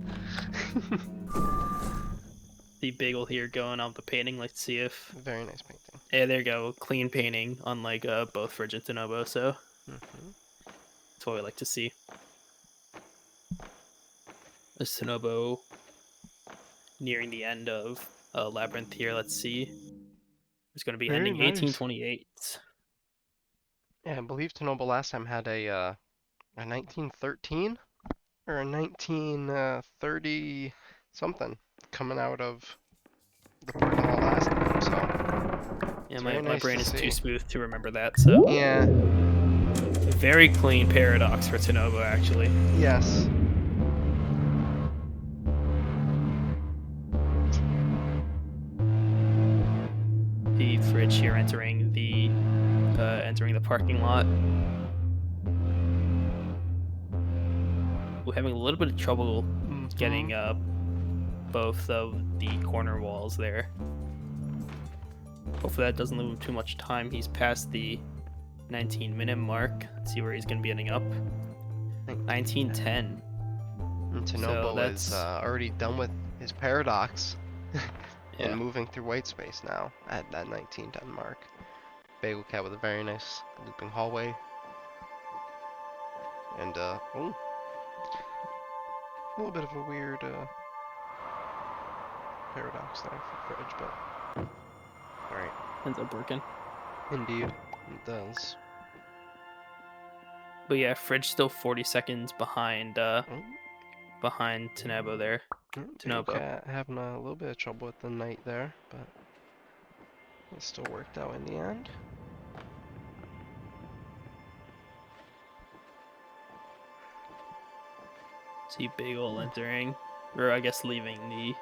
the Bagel here going on the painting. Let's see if... Very nice painting. Yeah, there you go. Clean painting, unlike both Fridge and Tanobo, so that's what we like to see. This Tanobo nearing the end of Labyrinth here. Let's see. It's going to be Very ending nice. 1828. Yeah, I believe Tanobo last time had a 1913 or a 1930 something coming out of the parking lot last time. So Yeah, it's my very nice brain to is too see. smooth to remember that. So Yeah. very clean paradox for Tanobo, actually. Yes. The Fridge here entering the parking lot. We're having a little bit of trouble getting both of the corner walls there. Hopefully that doesn't leave him too much time. He's past the 19-minute mark. Let's see where he's going to be ending up. 1910. And Tanobo is already done with his paradox and moving through white space now at that 1910 mark. bagelcat with a very nice looping hallway. And, a little bit of a weird paradox there for Fridge, but alright. Ends up working. Indeed, it does. But yeah, Fridge still 40 seconds behind Tanobo there. Tanobo. bagelcat having a little bit of trouble with the knight there, but it still worked out in the end. See Bagel entering, or I guess leaving the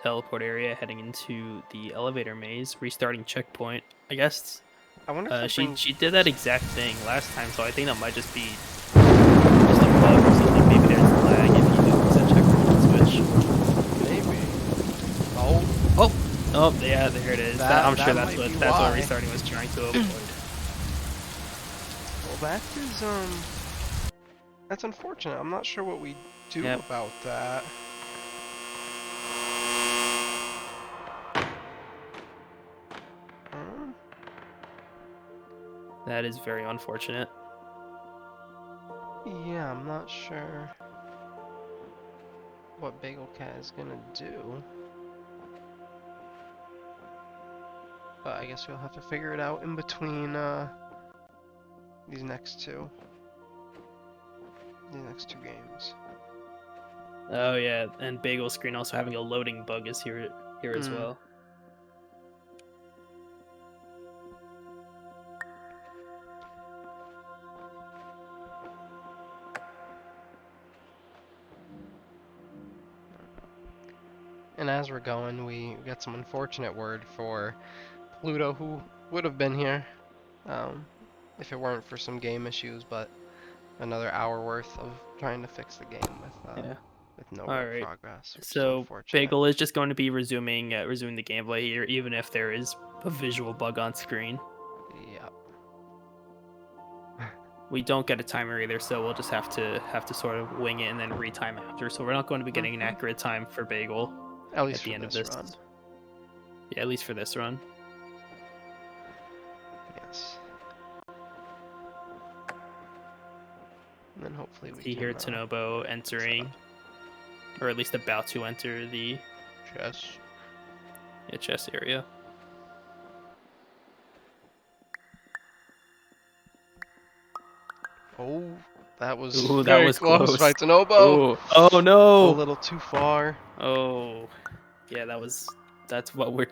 teleport area, heading into the elevator maze, restarting checkpoint. I guess I wonder if she did that exact thing last time, so I think that might just be just a bug or something. Maybe there's a lag if you do reset checkpoint switch. Maybe. Oh, yeah, there it is. I'm sure that's what restarting was trying to avoid. Well, that is that's unfortunate. I'm not sure what we do about that. That is very unfortunate. Yeah, I'm not sure what bagelcat is gonna do. But I guess we'll have to figure it out in between these next two games. Oh yeah, and Bagel screen also having a loading bug is here as well. And as we're going, we got some unfortunate word for Pluto, who would have been here if it weren't for some game issues, but another hour worth of trying to fix the game with no real progress. So Bagel is just going to be resuming the gameplay here, even if there is a visual bug on screen. Yep. We don't get a timer either, so we'll just have to sort of wing it and then retime after. So we're not going to be getting an accurate time for Bagel at least at the end of this run. Yeah, at least for this run. Yes. And then hopefully we see here Tanobo entering, or at least about to enter the chess area. Oh, that was that was close by Tanobo. Oh no! A little too far. Oh, yeah, that's what we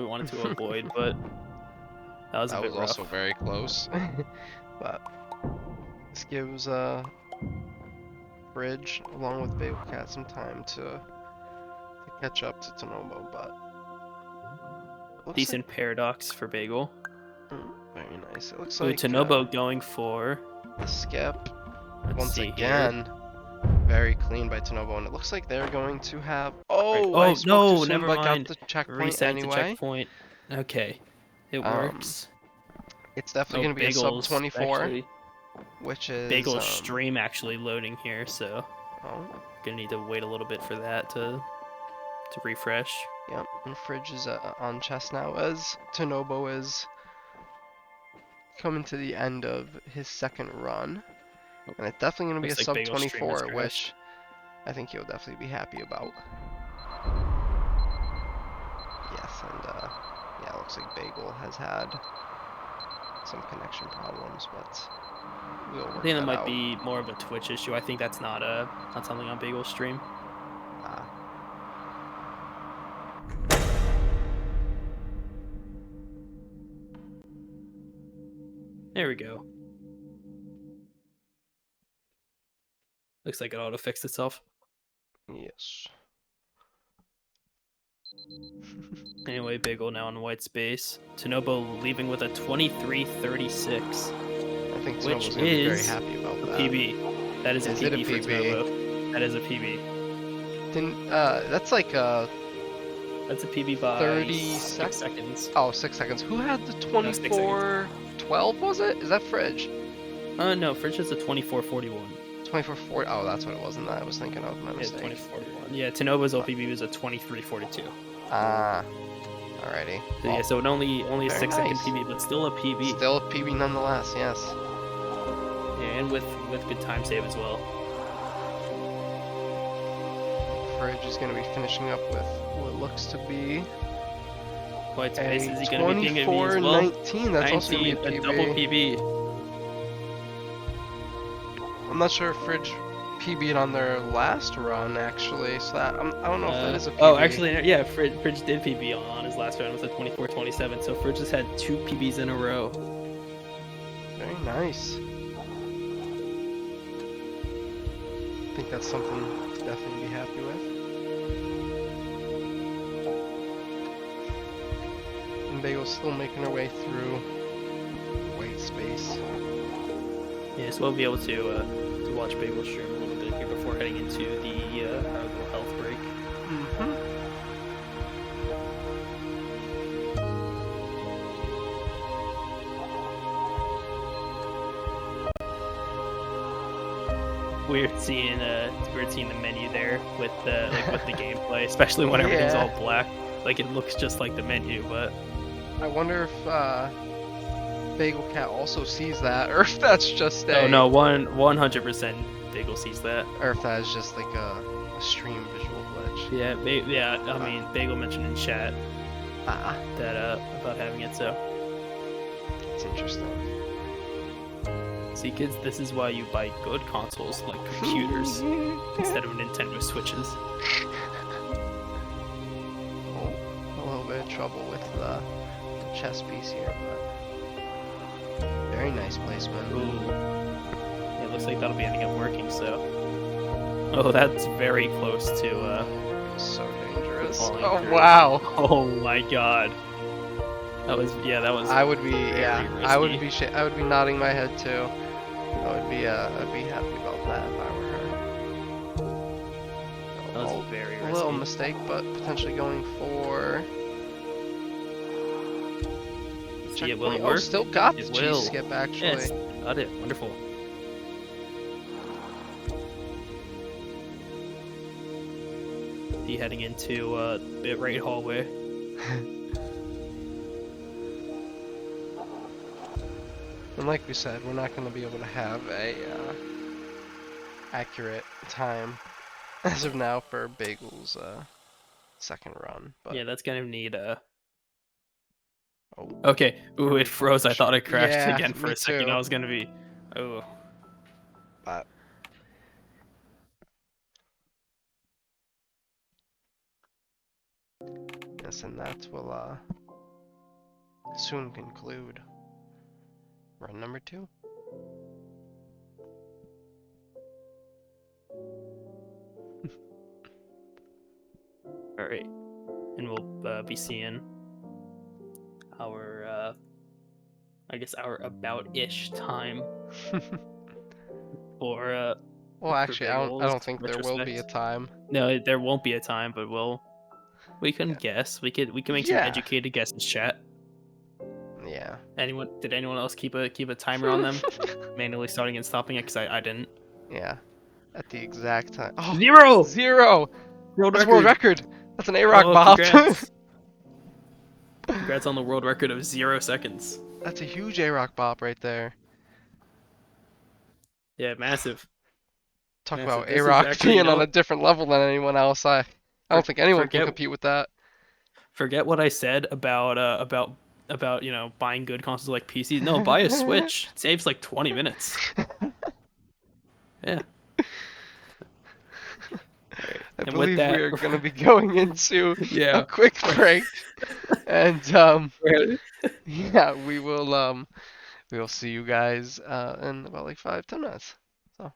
wanted to avoid, but that was a bit rough. Also very close. But this gives Fridge along with bagelcat some time to catch up to Tanobo, but decent paradox for Bagel. Very nice. It looks like Tanobo going for the skip. Once again, very clean by Tanobo, and it looks like they're going to have. I spoke too soon, never but mind. got the checkpoint Reset anyway. the checkpoint. Okay, it works. It's definitely going to be a sub 24, actually, which is Bagel's stream actually loading here, so gonna need to wait a little bit for that to to refresh. Yep, and Fridge is on chess now as Tanobo is coming to the end of his second run. And it's definitely going to be a Looks like sub Bagel's stream has 24, crashed. which I think he'll definitely be happy about. Yes, and yeah, it looks like Bagel has had some connection problems, but we'll work I think that that might out. be more of a Twitch issue. I think that's not something on Bagel's stream. There we go. Looks like it auto fixed itself. Yes. Anyway, Bagel now in white space. Tanobo leaving with a 23-36. I think Which Tanobo's gonna be very is happy about a that. PB. That is a Is it a PB for PB? Tanobo. That is a PB. Didn't that's like That's a PB by 30 6 seconds. Oh, 6 seconds. Who had the 24-12, was it? Is that Fridge? No, Fridge has a 24-41. 24-40. Oh, that's what it was, and I was thinking of my mistake. 2041. Yeah, Tanobo's OPB was a 23-42. Ah, alrighty. So, yeah, so it only a very 6-second nice. PB, but still a PB. Still a PB nonetheless, yes. Yeah, and with good time save as well. Fridge is going to be finishing up with what looks to be White a space, is he going to be being a PB as well? 24-19. That's also going to be a PB. double PB. I'm not sure if Fridge PB'd on their last run, actually, so that I don't know if that is a PB. Oh, actually, yeah, Fridge did PB on his last run with a 24-27, so Fridge has had 2 PBs in a row. Very nice. I think that's something to definitely be happy with. And Bagel's still making her way through white space. Yeah, so we'll be able to watch Bagel stream a little bit here before heading into the our little health break. Mm-hmm. Weird seeing the menu there with the with the gameplay, especially when everything's all black. Like it looks just like the menu, but I wonder if bagelcat also sees that, or if that's just a. Oh no, 100% Bagel sees that. Or if that is just like a stream visual glitch. Yeah, I mean, Bagel mentioned in chat that about having it, so. It's interesting. See, kids, this is why you buy good consoles like computers instead of Nintendo Switches. Oh, a little bit of trouble with the chess piece here, but very nice placement. Ooh. Yeah, it looks like that'll be ending up working, so. Oh, that's very close to, So dangerous. falling Oh, through. wow. Oh my god. That was I would be, yeah, I would risky. be, I would be nodding my head too. I'd be happy about that if I were her. That was very A little risky. mistake, but potentially going for. See, it will checkpoint. work. Oh, still got the It cheese will. skip actually. Yes, got it. Wonderful. He heading into bit right hallway. And like we said, we're not going to be able to have a accurate time as of now for Bagel's second run. But Yeah, that's gonna need oh, Okay. Ooh, it froze. I thought it crashed Yeah, again for me a second. too. I was gonna be. Oh. but yes, and that will soon conclude run number 2. All right. And we'll be seeing our, I guess our about-ish time for. Well, actually, I don't Bagel's think there will be a retrospect. time. No, there won't be a time, but we can guess. We can make some Yeah. educated guesses, chat. Yeah. Did anyone else keep a timer on them? Manually starting and stopping it, because I didn't. Yeah. At the exact time. Oh, 0! 0! World That's a world record. That's an A-Rock Oh, bop. congrats. Congrats on the world record of 0 seconds. That's a huge A-Rock bop right there. Yeah, massive. Talk Massive. about This is A-Rock actually, being on a different level than anyone else. I don't think anyone can forget compete with that. forget what I said about buying good consoles like PCs. No, buy a Switch. It saves like 20 minutes. Yeah. All right. I And with believe we that, are going to be going into a yeah. quick break, and Right. yeah, we will see you guys in about like 5-10 minutes. So.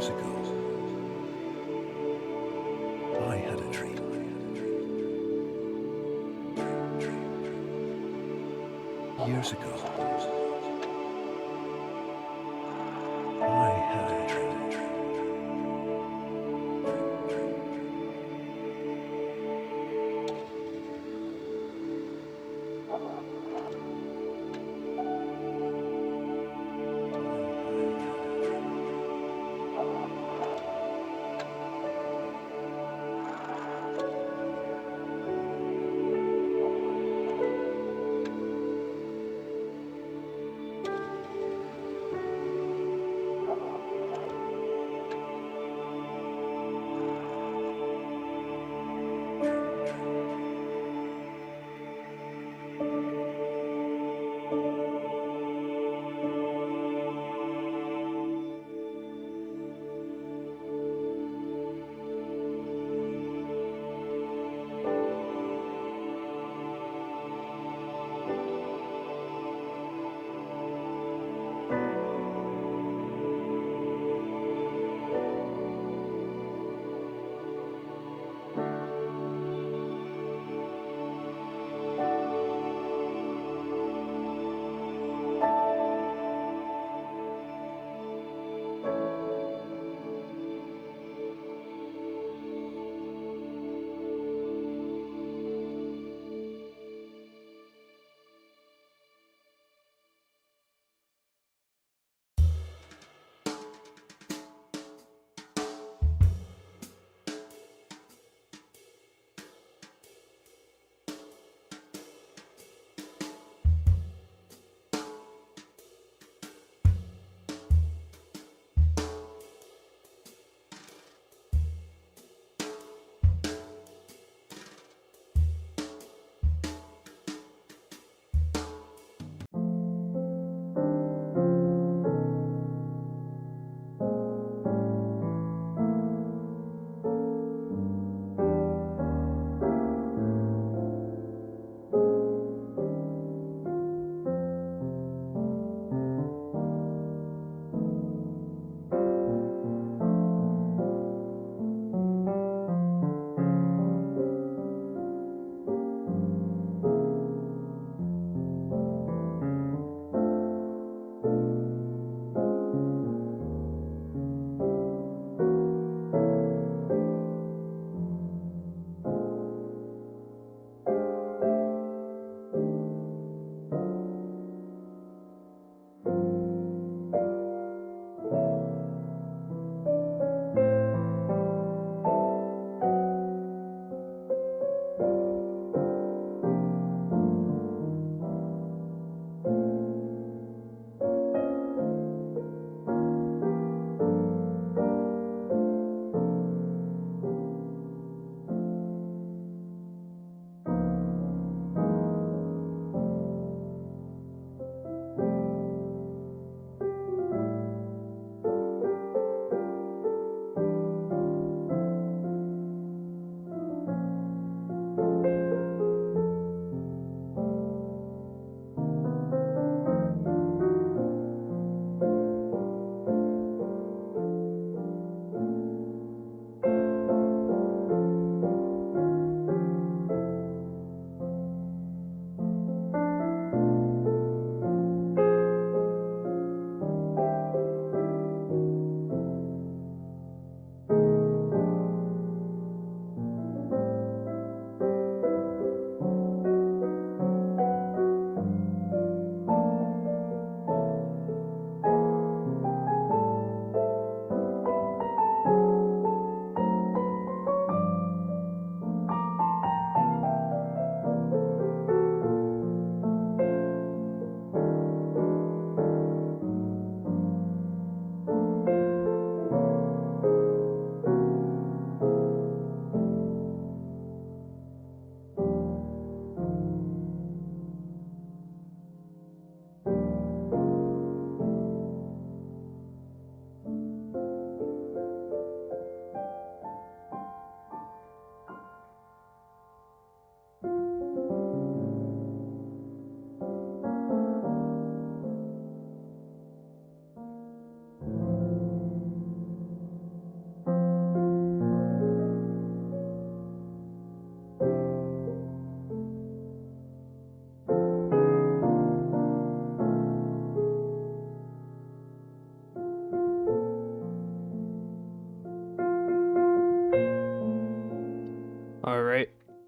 Years ago, I had a dream. Years ago, I had a dream.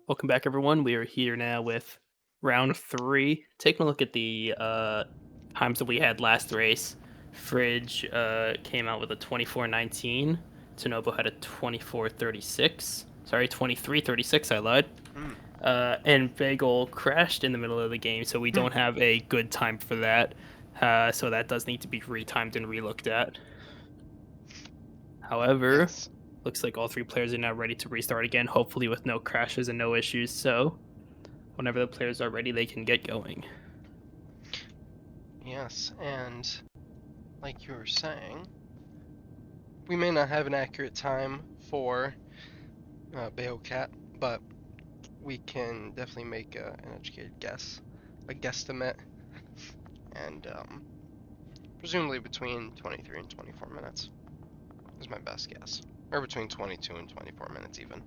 Welcome back, everyone. We are here now with round 3. Taking a look at the times that we had last race. Fridge came out with a 24:19. Tanobo had a 24:36. Sorry, 23:36. I lied. Hmm. And Bagel crashed in the middle of the game, so we don't have a good time for that. So that does need to be retimed and relooked at. However, Yes. looks like all 3 players are now ready to restart again, hopefully with no crashes and no issues. So whenever the players are ready, they can get going. Yes, and like you were saying, we may not have an accurate time for bagelcat, but we can definitely make an educated guess, a guesstimate, and presumably between 23 and 24 minutes is my best guess, or between 22 and 24 minutes even.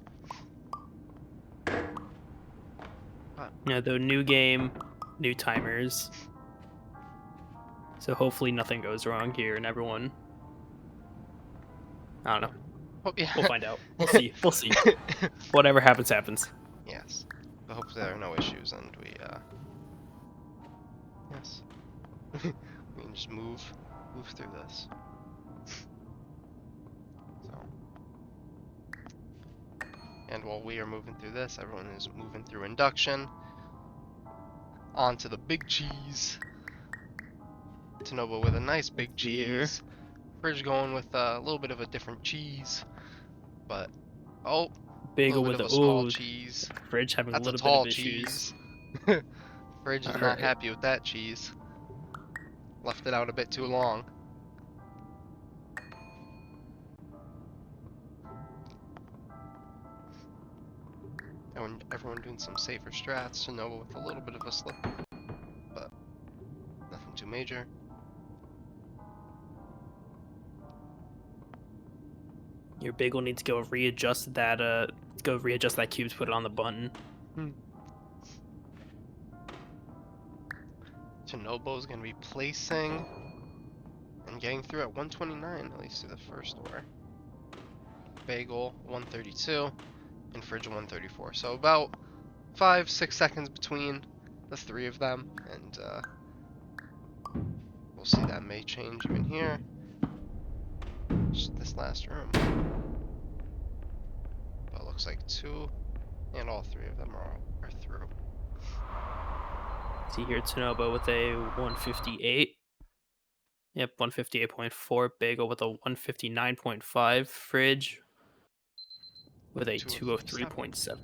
Yeah, though new game, new timers. So hopefully nothing goes wrong here and everyone. I don't know. Oh yeah. We'll find out. We'll see. We'll see. Whatever happens, happens. Yes. But hopefully there are no issues and we yes. We can just move through this. So, and while we are moving through this, everyone is moving through induction onto the big cheese. Tanobo with a nice big Here. cheese. Fridge going with a little bit of a different cheese, but a Bagel little bit with of the a small ooh, cheese. Fridge having a That's a little bit of tall issues. cheese. Fridge is not Alright. happy with that cheese. Left it out a bit too long. And everyone doing some safer strats. Tanobo with a little bit of a slip, but nothing too major. Your Bagel needs to go readjust that cube to put it on the button. Tanobo's gonna be placing and getting through at 129, at least through the first door. Bagel 132 and Fridge 134. So about 5-6 seconds between the 3 of them, and we'll see that may change even here. Just this last room. But it looks like 2 and all 3 of them are through. See here, Tanobo with a 158. Yep, 158.4. Bagel with a 159.5. Fridge with a 203.7.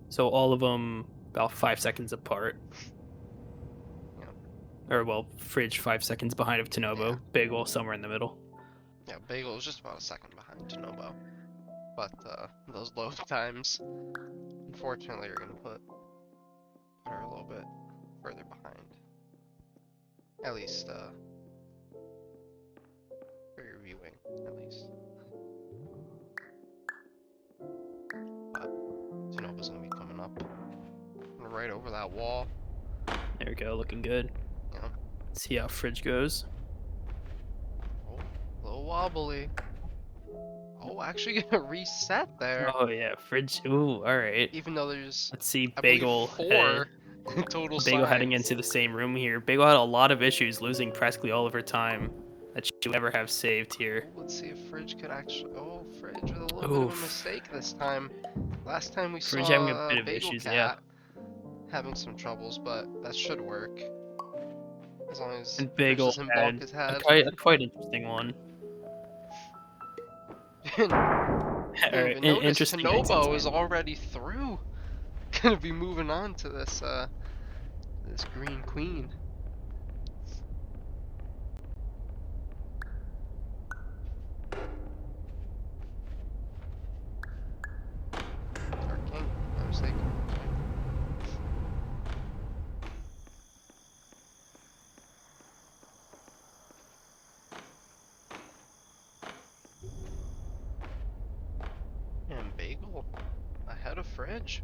So all of them about 5 seconds apart. Yeah. Or, well, Fridge 5 seconds behind of Tanobo. Yeah. Bagel somewhere in the middle. Yeah, Bagel is just about a second behind Tanobo. But those load times, unfortunately, are going to put her a little bit further behind. At least, for your viewing, at least. But Tanobo's going to be coming up right over that wall. There we go, looking good. Yeah. See how Fridge goes. Oh, a little wobbly. Oh, actually gonna reset there. Oh yeah, Fridge. Ooh, all right. Even though there's, Let's see, I Bagel. believe 4 total Bagel heading signs. into the same room here. Bagel had a lot of issues, losing practically all of her time that she would ever have saved here. Oh, let's see if Fridge could actually. Oh, Fridge with a little bit of a mistake this time. Last time we Fridge saw having a bit of issues, yeah. having some troubles, but that should work. As long as And Fridge Bagel doesn't bonk his head. a quite interesting one. Didn't even notice Interesting Tanobo is already through. Gonna be moving on to this this green queen. Our king, my mistake. And Bagel ahead of Fridge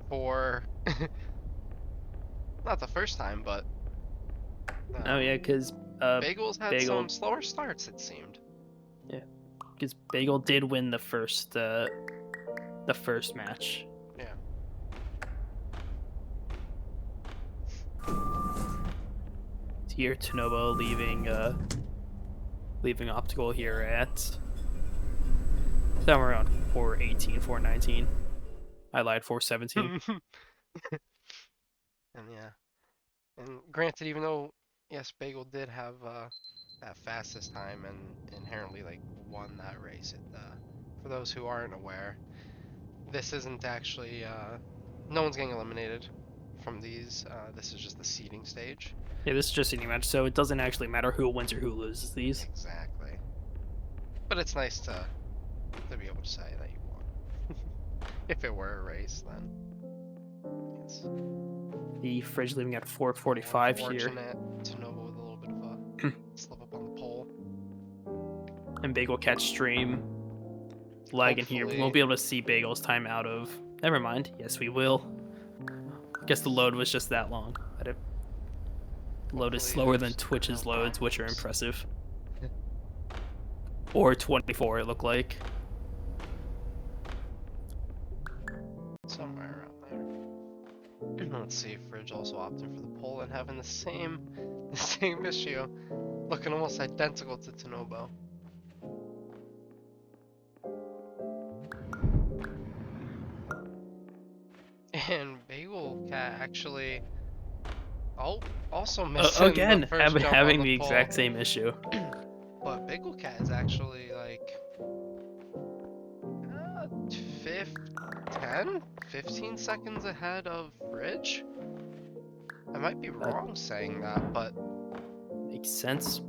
for not the first time, but Oh yeah, because Bagel's had some slower starts, it seemed. yeah, because Bagel did win the first match. Yeah. Here, Tanobo leaving Optical here at somewhere around 418, 419. I lied, 417. And yeah. And granted, even though, yes, Bagel did have that fastest time and inherently like won that race, for those who aren't aware, this isn't actually, no one's getting eliminated from these. This is just the seeding stage. Yeah, this is just a new match, so it doesn't actually matter who wins or who loses these. Exactly. But it's nice to be able to say that you won. If it were a race, then yes. The Fridge leaving at 445 here. Unfortunate Tanobo with a little bit of a slip up on the pole. And BagelCat stream lagging here. We Hopefully- won't be able to see Bagel's time out of. Never mind. Yes, we will. I guess the load was just that long. But it load is Hopefully slower than there's Twitch's no loads, which are problems. impressive. Or 24, it looked like. Somewhere around there. Let's see, Fridge also opting for the pole and having the same issue. Looking almost identical to Tanobo. And BagelCat actually also missing Again, the first jump having on the pole. exact same issue. But BagelCat is actually like 15 seconds ahead of Fridge. I might be wrong saying that, but Makes sense.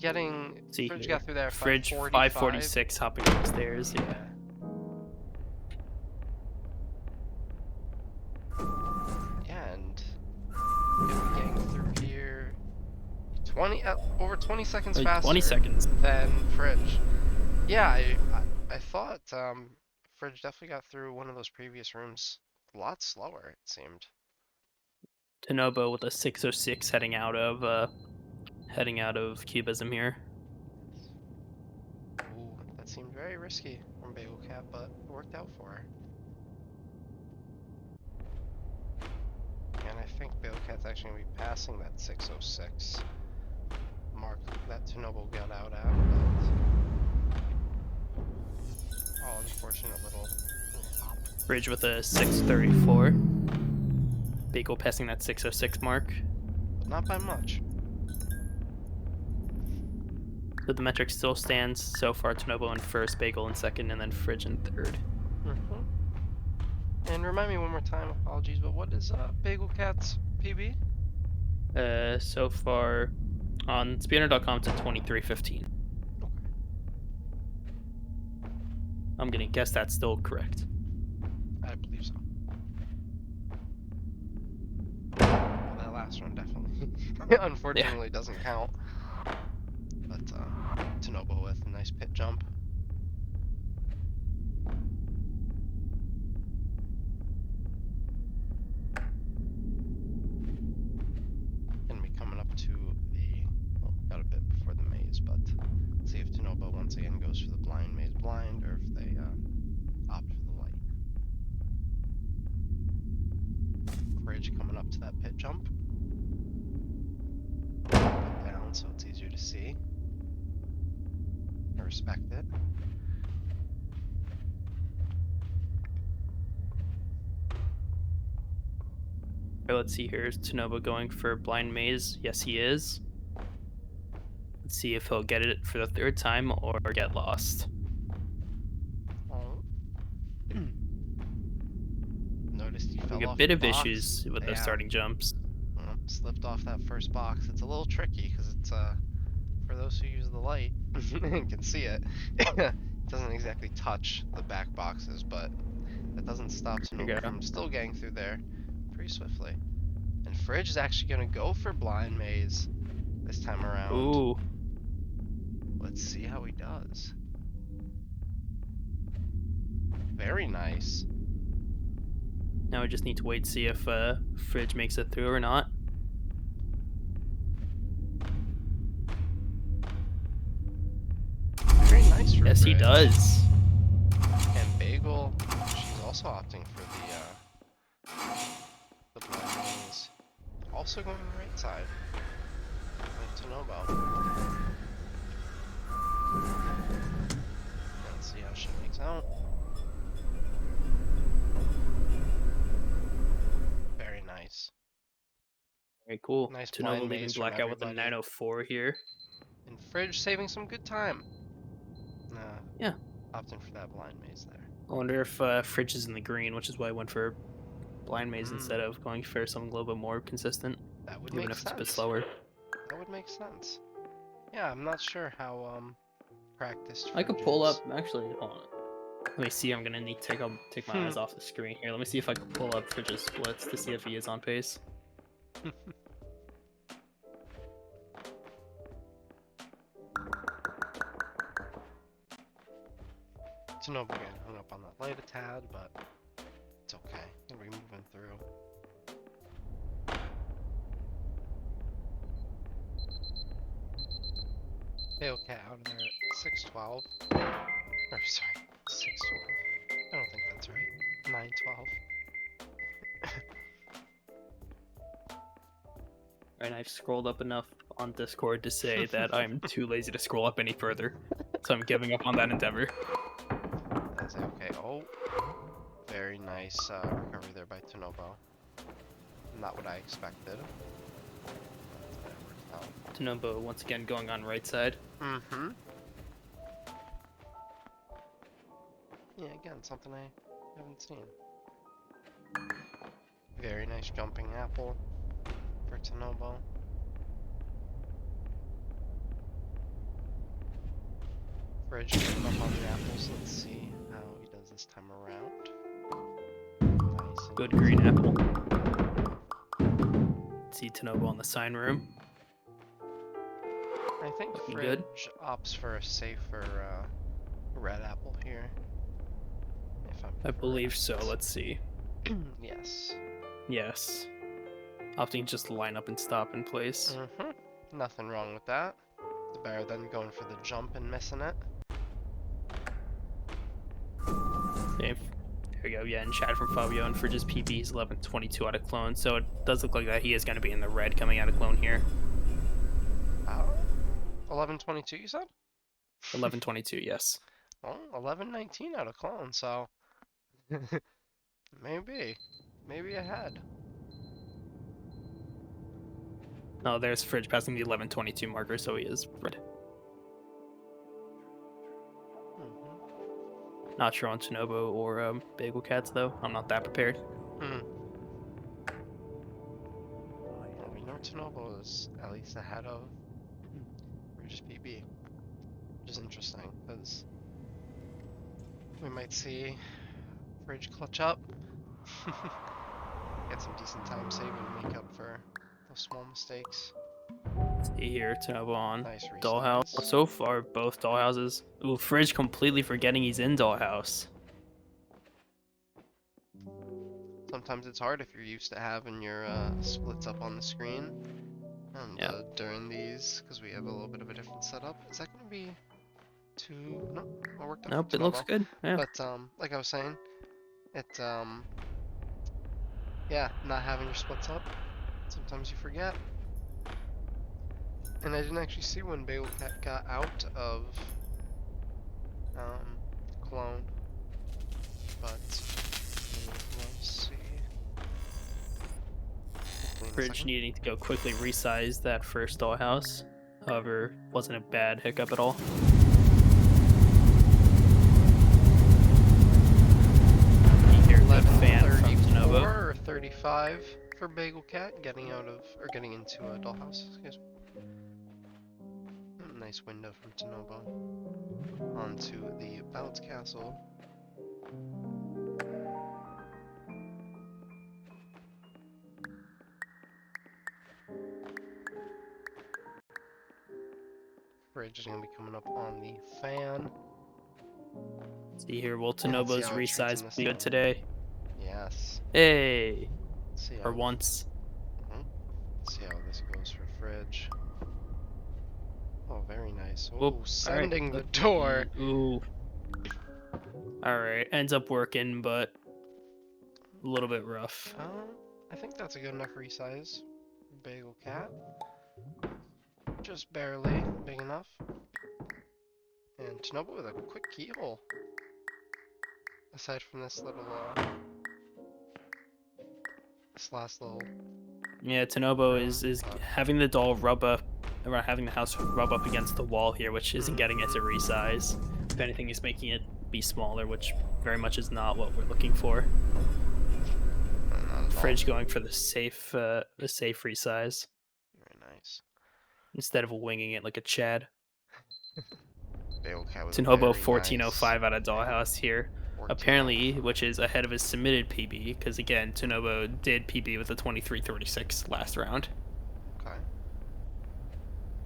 Fridge here. got through there at Fridge 5:45. 546 hopping up the stairs. Yeah. Yeah, and he'll be getting through here over 20 seconds Like, faster 20 seconds. than Fridge. Yeah, I thought Fridge definitely got through one of those previous rooms a lot slower, it seemed. Tanobo with a 606 heading out of Cubism here. Ooh, that seemed very risky from BagelCat, but it worked out for her. And I think BagelCat's actually going to be passing that 606 mark that Tanobo got out at, but... Oh, unfortunate little hop. Bridge with a 634. Bagel passing that 606 mark. But not by much. So the metric still stands so far. Tanobo in first, Bagel in second, and then Fridge in third. And remind me one more time, apologies, but what is BagelCat's PB? So far on Speedrunner.com it's at 23:15. Okay. I'm gonna guess that's still correct. I believe so. Well, that last one definitely, unfortunately, doesn't count. But Tanobo with a nice pit jump. Gonna be coming up to the, well, got a bit before the maze, but let's see if Tanobo once again goes for the blind maze blind, or if they opt for the light. Bridge coming up to that pit jump. Up and down so it's easier to see. I respect it. Okay, let's see here. Is Tanobo going for blind maze? Yes, he is. Let's see if he'll get it for the third time or get lost. Oh. Noticed he fell Like a off bit the of box. issues with the Yeah. starting jumps. Slipped off that first box. It's a little tricky because it's for those who use the light and can see it. It doesn't exactly touch the back boxes, but that doesn't stop There you Tanobo go. from still getting through there pretty swiftly. And Fridge is actually gonna go for blind maze this time around. Ooh. Let's see how he does. Very nice. Now we just need to wait to see if Fridge makes it through or not. Very nice for Yes, he Fridge. does. And Bagel, she's also opting for the blind maze. Also going right side. Like Tanobo. Let's see how she makes out. Very nice. Very cool. Nice Tanobo blind leaving maze from Blackout with a everybody. 904 here. And Fridge saving some good time. Yeah. Opting for that blind maze there. I wonder if Fridge is in the green, which is why I went for blind maze instead of going for something a little bit more consistent, That would even make if it's a bit sense. slower. That would make sense. Yeah, I'm not sure how practiced I could Fridge pull is. up. Actually, hold on. Let me see. I'm gonna need to take my eyes off the screen here. Let me see if I can pull up Fridge's splits to see if he is on pace. Tanobo getting hung up on that light a tad, but it's okay. We're moving through. bagelcat out of there at 612. Or sorry, 612. I don't think that's right. 912. And I've scrolled up enough on Discord to say that I'm too lazy to scroll up any further, so I'm giving up on that endeavor. That's okay. Oh, very nice recovery there by Tanobo. Not what I expected. But it worked out. Tanobo once again going on right side. Mm-hmm. Yeah, again, something I haven't seen. Very nice jumping apple for Tanobo. Fridge picking up on the apples. Let's see how he does this time around. Nice. And Good green apple. See Tanobo in the sign room. I think Looking Fridge good. opts for a safer red apple here. If I'm I believe so. correct. Let's see. Yes. Yes. Opting just to line up and stop in place. Mm-hmm. Nothing wrong with that. It's better than going for the jump and missing it. There we go. Yeah, and chat from Fabio and Fridge's PB is 1122 out of clone, so it does look like that he is going to be in the red coming out of clone here. Oh. 1122 you said? 1122, yes. Well, 1119 out of clone, so maybe ahead. No, there's Fridge passing the 1122 marker, so he is red. Mm-hmm. Not sure on Tanobo or bagelcats though. I'm not that prepared. Well, we know Tanobo is at least ahead of British PB, which is interesting because we might see Fridge clutch up, get some decent time saving to make up for those small mistakes. See here, Tanobo on Nice Dollhouse. resize. So far, both Dollhouses. Ooh, Fridge completely forgetting he's in Dollhouse. Sometimes it's hard if you're used to having your splits up on the screen. And Yeah. During these, because we have a little bit of a different setup, is that going to be too... No, it worked out. Nope, for it looks Tanobo. good. Yeah. But like I was saying, it yeah, not having your splits up, sometimes you forget. And I didn't actually see when bagelcat got out of clone, but let's see. Hopefully in a Fridge second. needing to go quickly resize that first Dollhouse. However, wasn't a bad hiccup at all. You hear a good fan from 11:34 Tanobo. or 35 for bagelcat getting out of, or getting into a dollhouse, excuse me. Nice window from Tanobo onto the bounce castle. Fridge is going to be coming up on the fan. See here, will see Tanobo's how it treats resize in this be good one. today? Yes. Hey! Let's see For how, once. let's see how this goes for Fridge. Oh, very nice. Whoop. Oh, All right. sending the door. Ooh. All right. Ends up working, but a little bit rough. I think that's a good enough resize. Bagel cat. Just barely big enough. And tanobo with a quick keyhole. Aside from this little, this last little. Yeah, tanobo is but- having the doll rub up, or having the house rub up against the wall here, which isn't getting it to resize. If anything, is making it be smaller, which very much is not what we're looking for. Not at all. Fridge going for the safe resize Very nice. instead of winging it like a Chad. Bagel cat with a Tanobo very 1405 out of nice Dollhouse here. 14. Apparently, which is ahead of his submitted PB, because again, Tanobo did PB with a 2336 last round. Okay.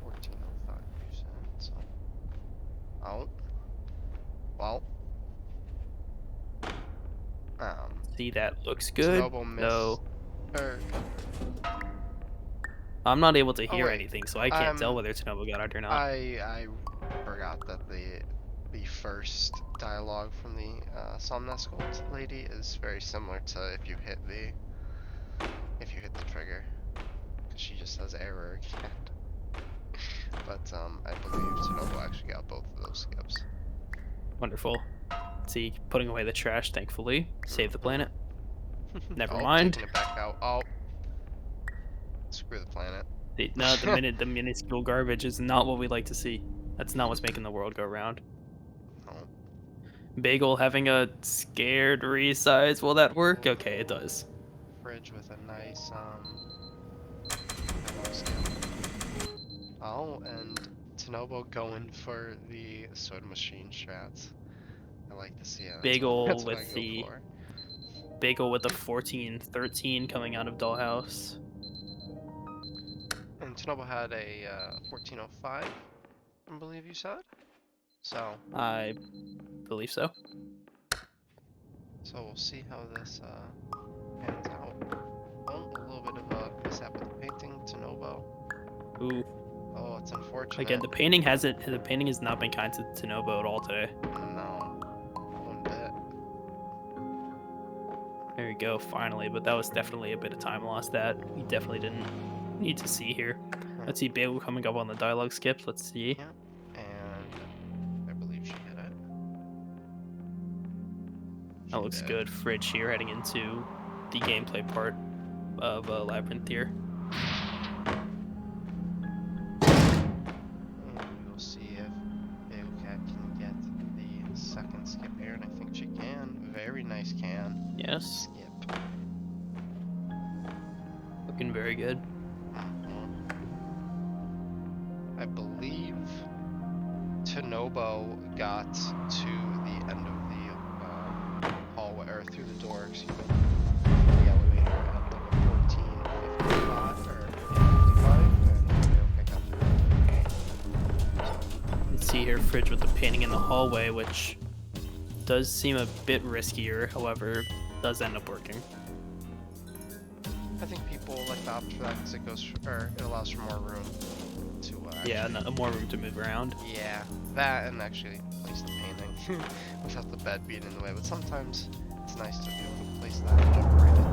1405 you said, so. Oh. Well. See, that looks good. Tanobo missed. No, Or, I'm not able to Oh, hear wait. anything, so I can't tell whether Tanobo got it or not. I forgot that the first dialogue from the Somnascold lady is very similar to if you hit the trigger, because she just says error again. But I believe Tanobo actually got both of those skips. Wonderful. See, putting away the trash, thankfully. Save the planet. Never Oh, mind. taking it back out. Oh, screw the planet. The minuscule garbage is not what we like to see. That's not what's making the world go round. No. Bagel having a scared resize. Will that work? Okay, it does. Fridge with a nice skip. Oh, and Tanobo going for the soda machine strats. I like to see it. Bagel That's what I with go the for. Bagel with the 1413 coming out of Dollhouse. And Tanobo had a 1405, I believe you said. So I believe so. we'll see how this pans out. Oh, a little bit of a mishap with the painting. Tanobo. Ooh. Oh, it's unfortunate. Again, the painting has not been kind to Tanobo at all today. No, one bit. There we go, finally. But that was definitely a bit of time lost that we definitely didn't need to see here. Let's see Bagel coming up on the dialogue skips. Let's see. Yeah, and I believe she hit it. That looks good. Fridge here heading into the gameplay part of Labyrinth here. We'll see if bagelcat can get the second skip here, and I think she can. Very nice can. Yes, Skip. looking very good. I believe Tanobo got to the end of the hallway, or through the door, excuse me, the elevator at like a 1455 or 55, and I got through. Let's see here, Fridge with the painting in the hallway, which does seem a bit riskier, however, does end up working. I think people like to opt for that because it it allows for more room to Yeah, more room to move around. yeah, that and actually place the painting without the bed being in the way. But sometimes it's nice to be able to place that and jump right in.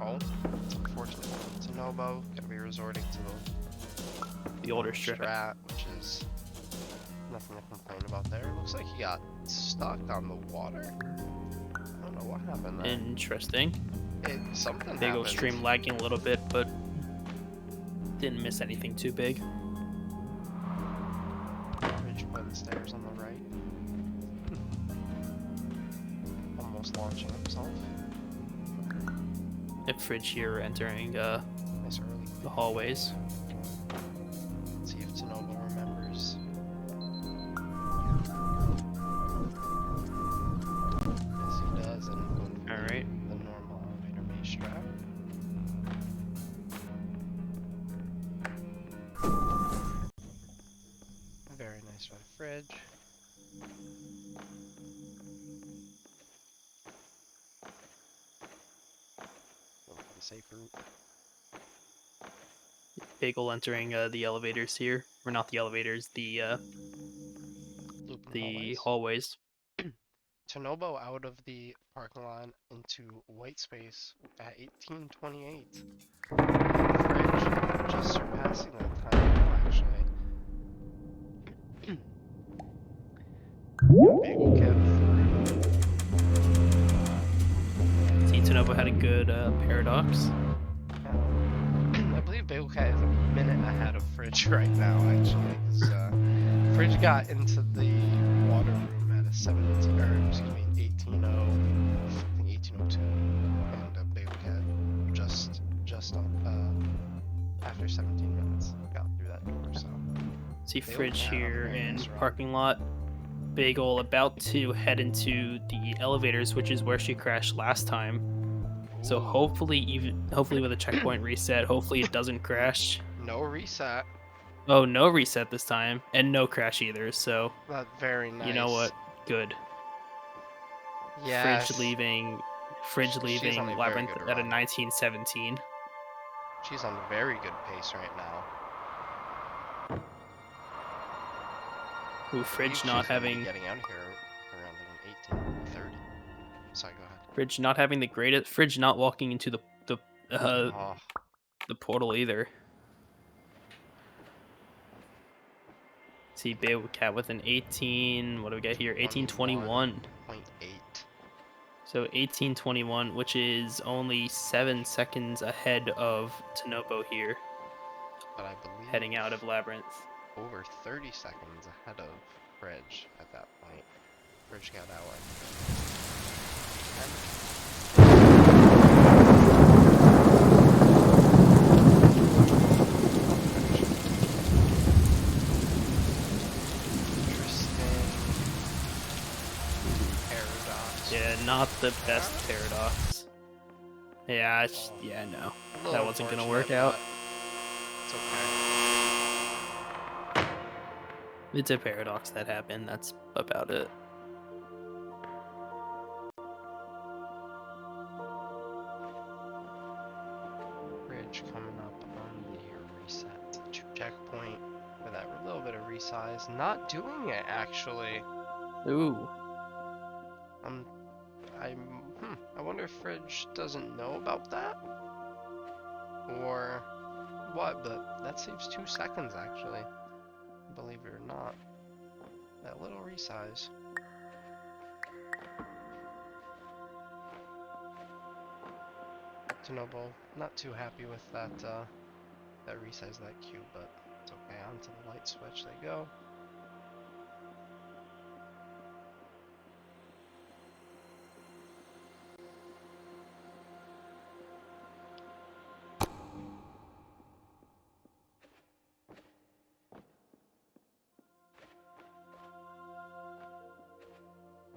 Oh, it's unfortunate. Tanobo gonna be resorting to The older strat. which is nothing to complain about there. Looks like he got stuck on the water. I don't know what happened there. Interesting. Something Bagel happened. stream lagging a little bit, but didn't miss anything too big. Ridge by the stairs on the right. Almost launching himself. If Fridge here entering Nice early. the hallways. Let's see if Tanobo remembers. Yes, he does, and going for Alright. the normal elevator maze strap. Very nice by Fridge. safe route. Bagel entering the elevators here, or not the elevators, Looping the hallways. hallways. Tanobo out of the parking lot into white space at 18:28. Fridge just surpassing that time now, actually. Bagelcat See, Tanobo had a good paradox. I believe Bagelcat is a minute ahead of Fridge right now, actually, because Fridge got into the water room at a 17, or excuse me, 18:0, I think 18:02, and Bagelcat just after 17 minutes got through that door. So See, Bagel Fridge Cat on a here very in nice run. parking lot. Bagel about to head into the elevators, which is where she crashed last time. So Ooh, hopefully with a checkpoint reset, hopefully it doesn't crash. no reset. Oh, no reset this time, and no crash either. So That's very nice. you know what? Good. Yes. Fridge leaving She's on a very Labyrinth good at a run. 1917. She's on a very good pace right now. Ooh, I Fridge believe not she's gonna be having getting out of here around like an 18:30. Sorry, go ahead. Fridge not having the greatest. Fridge not walking into Oh, the portal either. See, Bagelcat with an 18. What do we got here? 1821. 21.8. So 1821, which is only 7 seconds ahead of Tanobo here, But I believe heading out of Labyrinth. over 30 seconds ahead of Fridge at that point. Fridge got out paradox. Yeah, not the best paradox. Yeah, yeah, no. That wasn't gonna work out. It's okay. It's a paradox that happened. That's about it. Bridge coming up on the reset checkpoint for that little bit of resize. Not doing it actually. Ooh. I wonder if Fridge doesn't know about that or what, but that saves 2 seconds actually. Believe it or not. That little resize. Tanobo, not too happy with that resize that cube, but it's okay. Onto the light switch they go.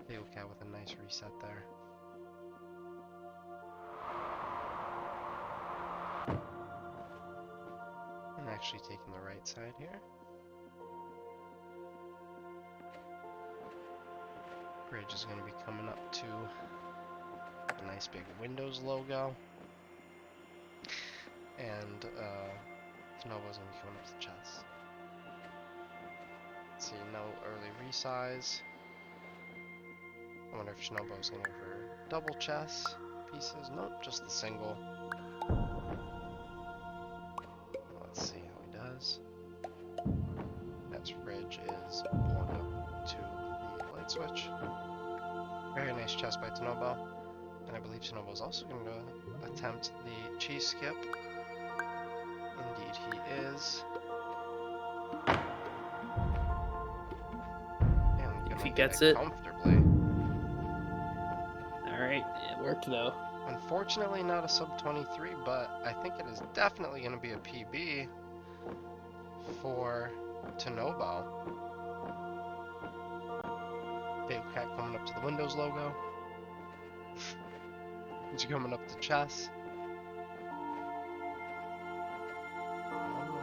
Bagelcat with a nice reset there. And actually taking the right side here. Bridge is going to be coming up to a nice big Windows logo. And Tanobo's going to be coming up to the chest. Let's see, no early resize. I wonder if Shinobu's going to go for double chess pieces. Nope, just the single. Let's see how he does. That's Fridge is pulling up to the light switch. Very nice chess by Tanobo. And I believe Tanobo's also going to attempt the cheese skip. Indeed he is. And If he gonna gets get it. comfortably. Alright, it worked though. Unfortunately not a sub 23, but I think it is definitely going to be a PB for Tanobo. Bagelcat coming up to the Windows logo. He's coming up to chess.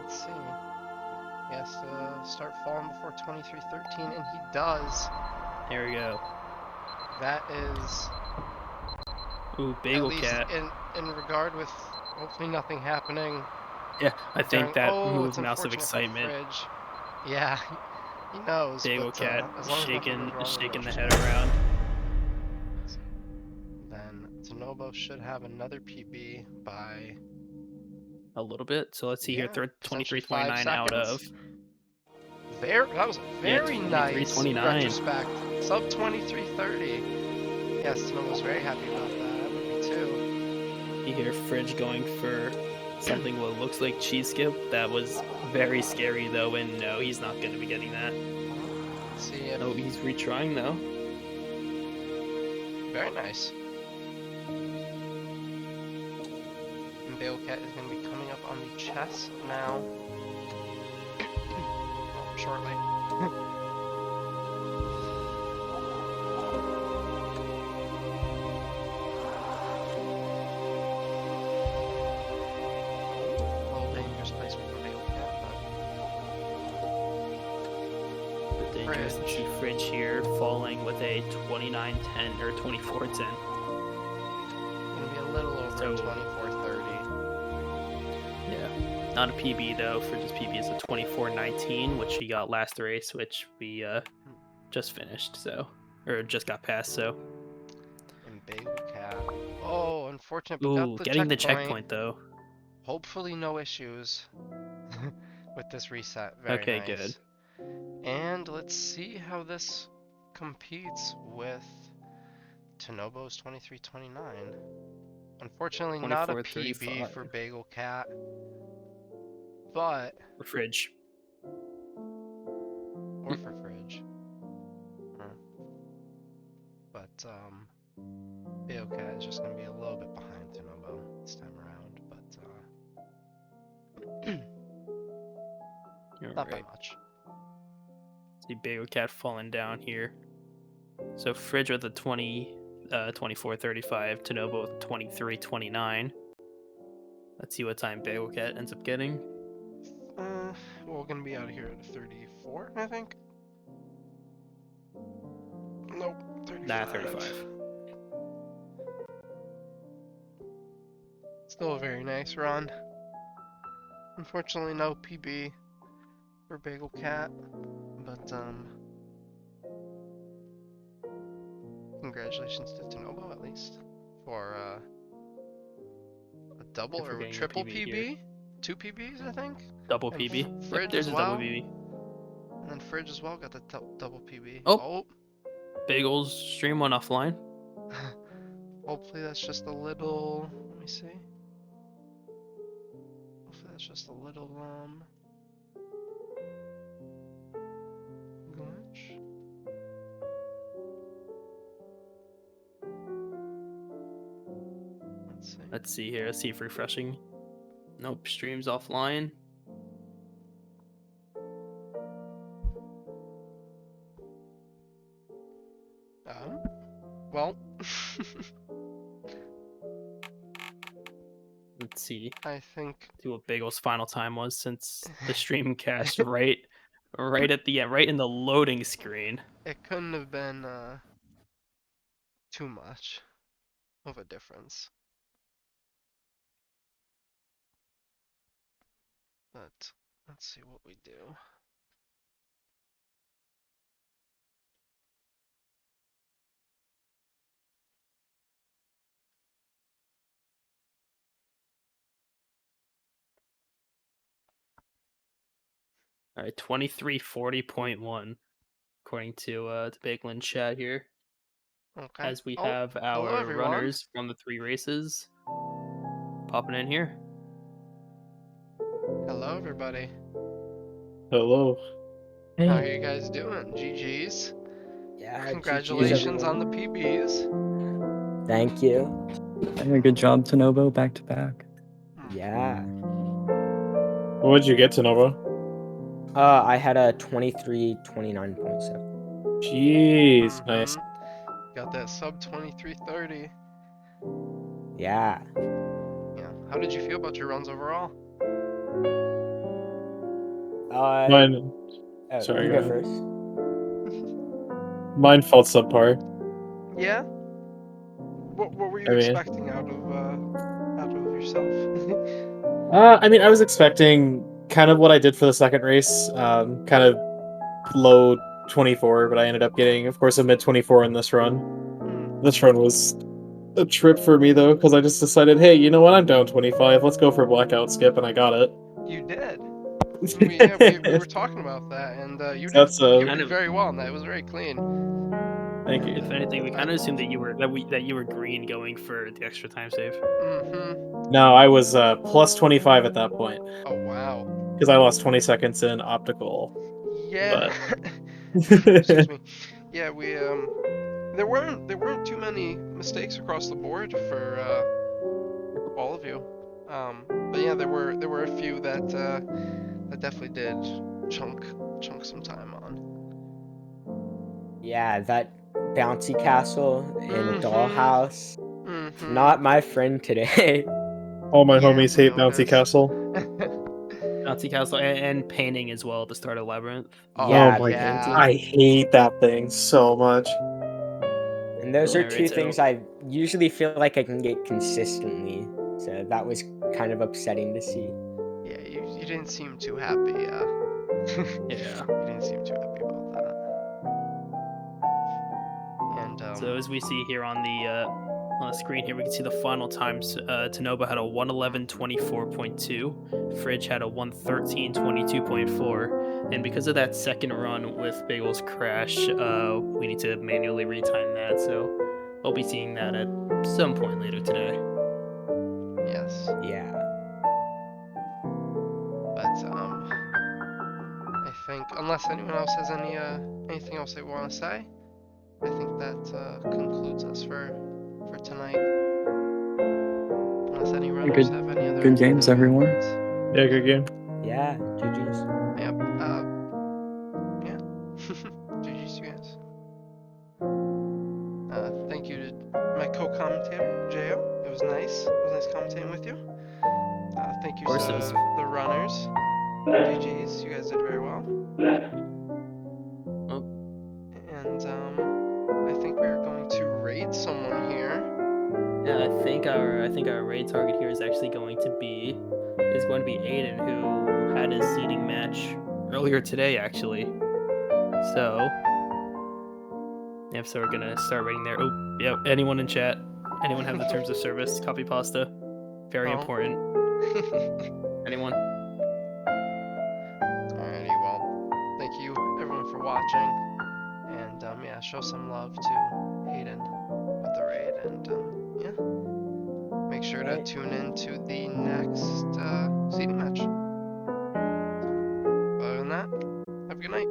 Let's see. He has to start falling before 23:13, and he does. There we go. That is Ooh, at least Bagelcat. in regard with Hopefully nothing happening. Yeah, I think that Oh, it's moved Mouse of unfortunate for Excitement. Fridge. Yeah, he knows, but bagelcat as long as nothing goes wrong, shaking the that's head around. then tanobo should have another PB by A little bit. So let's see here. potentially 23:29 out of. That was a Yeah, very nice 23:29. retrospect. Sub 23:30. Yes, Tanobo was very happy about that. I would be too. You hear Fridge going for something what looks like cheese skip. That was very scary though, and no, he's not going to be getting that. Let's see if... No, he's retrying though. Very nice. And bagelcat is going to be coming up on the chess now. Well, shortly. Dangerous to see Fridge here falling with a 29-10 or 24-10. Gonna be a little over 24:30. Yeah, not a PB though. Fridge's PB is a 24-19, which he got last race, which we just finished, or just got past. So. And bagelcat. Oh, unfortunate, but Ooh, got the getting the checkpoint. checkpoint though. Hopefully no issues with this reset. Very okay, nice. good. And let's see how this competes with Tanobo's 23:29. Unfortunately, not a PB for bagelcat, but for Fridge. Or for Fridge. But bagelcat is just gonna be a little bit behind Tanobo this time around, but not by much. See bagelcat falling down here. So Fridge with a 24:35, Tanobo with 23:29. Let's see what time bagelcat ends up getting. We're gonna be out of here at 34, I think. Nope, 35. Nah, 35. Still a very nice run. Unfortunately, no PB for bagelcat, but congratulations to Tanobo at least for a double or a triple PB. 2 PBs, I think. Double PB. Fridge there's as a well. double PB. And then Fridge as well got the double PB. Oh. Bagels stream went offline. Hopefully that's just a little. Let me see. Hopefully that's just a little glitch. Let's see here. Let's see if refreshing. Nope, stream's offline. Well. Let's see. I think. See what Bagel's final time was since the stream cast right at the end, right in the loading screen. It couldn't have been too much of a difference. But let's see what we do. All right, 23:40.1 according to the Bagelin chat here. Okay. As we have our runners from the 3 races popping in here. Hello, everybody. Hello. Hey. How are you guys doing? GG's. Yeah. Congratulations on the PBs. Thank you. Good job, Tanobo, back to back. Yeah. What would you get, Tanobo? I had a 23:29.7. Jeez, nice. Got that sub 23:30. Yeah. Yeah. How did you feel about your runs overall? Mine. Sorry, you go first. Mine felt subpar. Yeah. What were you expecting out of your yourself? I mean, I was expecting kind of what I did for the second race, kind of low 24, but I ended up getting, of course, a mid 24 in this run. This run was a trip for me though, because I just decided, hey, you know what? I'm down 25. Let's go for a blackout skip, and I got it. You did. We were talking about that, and you did That's you Kind did of- very well on that. It was very clean. Thank you. If anything, we kind of assumed that you were green going for the extra time save. Mm-hmm. No, I was plus 25 at that point Oh wow. because I lost 20 seconds in optical. Yeah. But Excuse me. Yeah, we there weren't too many mistakes across the board for all of you. But yeah, there were a few that that definitely did chunk some time on. Yeah, that bouncy castle in Mhm. Dollhouse. Mhm. Not my friend today. all my Yeah, homies we hate Bouncy noticed. Castle. Bouncy Castle and painting as well at the start of Labyrinth. Oh, Yeah, my yeah. I hate that thing so much. And those are Alright, two so- things I usually feel like I can get consistently. So that was kind of upsetting to see. Yeah, you didn't seem too happy. Yeah. You didn't seem too happy about that. And So as we see here on the screen here, we can see the final times. Tanobo had a 111.24.2. Fridge had a 113.22.4. And because of that second run with Bagel's crash, we need to manually retime that. So we'll be seeing that at some point later today. yes, Yeah. but I think unless anyone else has anything else they want to say, I think that concludes us for tonight. Unless any runners have any other good games, everyone. words. Yeah, good game. Yeah, GG's. Yep. Yeah. GG's, you guys. Thank you to my co-commentator, Jaio. It was nice. It was nice commentating with you. Thank you Of course to it was. the runners. GG's, you guys did very well. Oh. And I think we're going to raid someone here. Yeah, I think our raid target here is actually going to be Aiden, who had his seeding match earlier today, actually. So, yep. So we're gonna start raiding there. Oh, yep. Anyone in chat? Anyone have the terms of service? Copy pasta. Very Oh. important. Anyone? Alrighty, well, thank you everyone for watching. And yeah, show some love to Hayden with the raid, and yeah, make sure to tune in to the next seeding match. So, other than that, have a good night.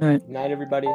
All right. Good night, everybody.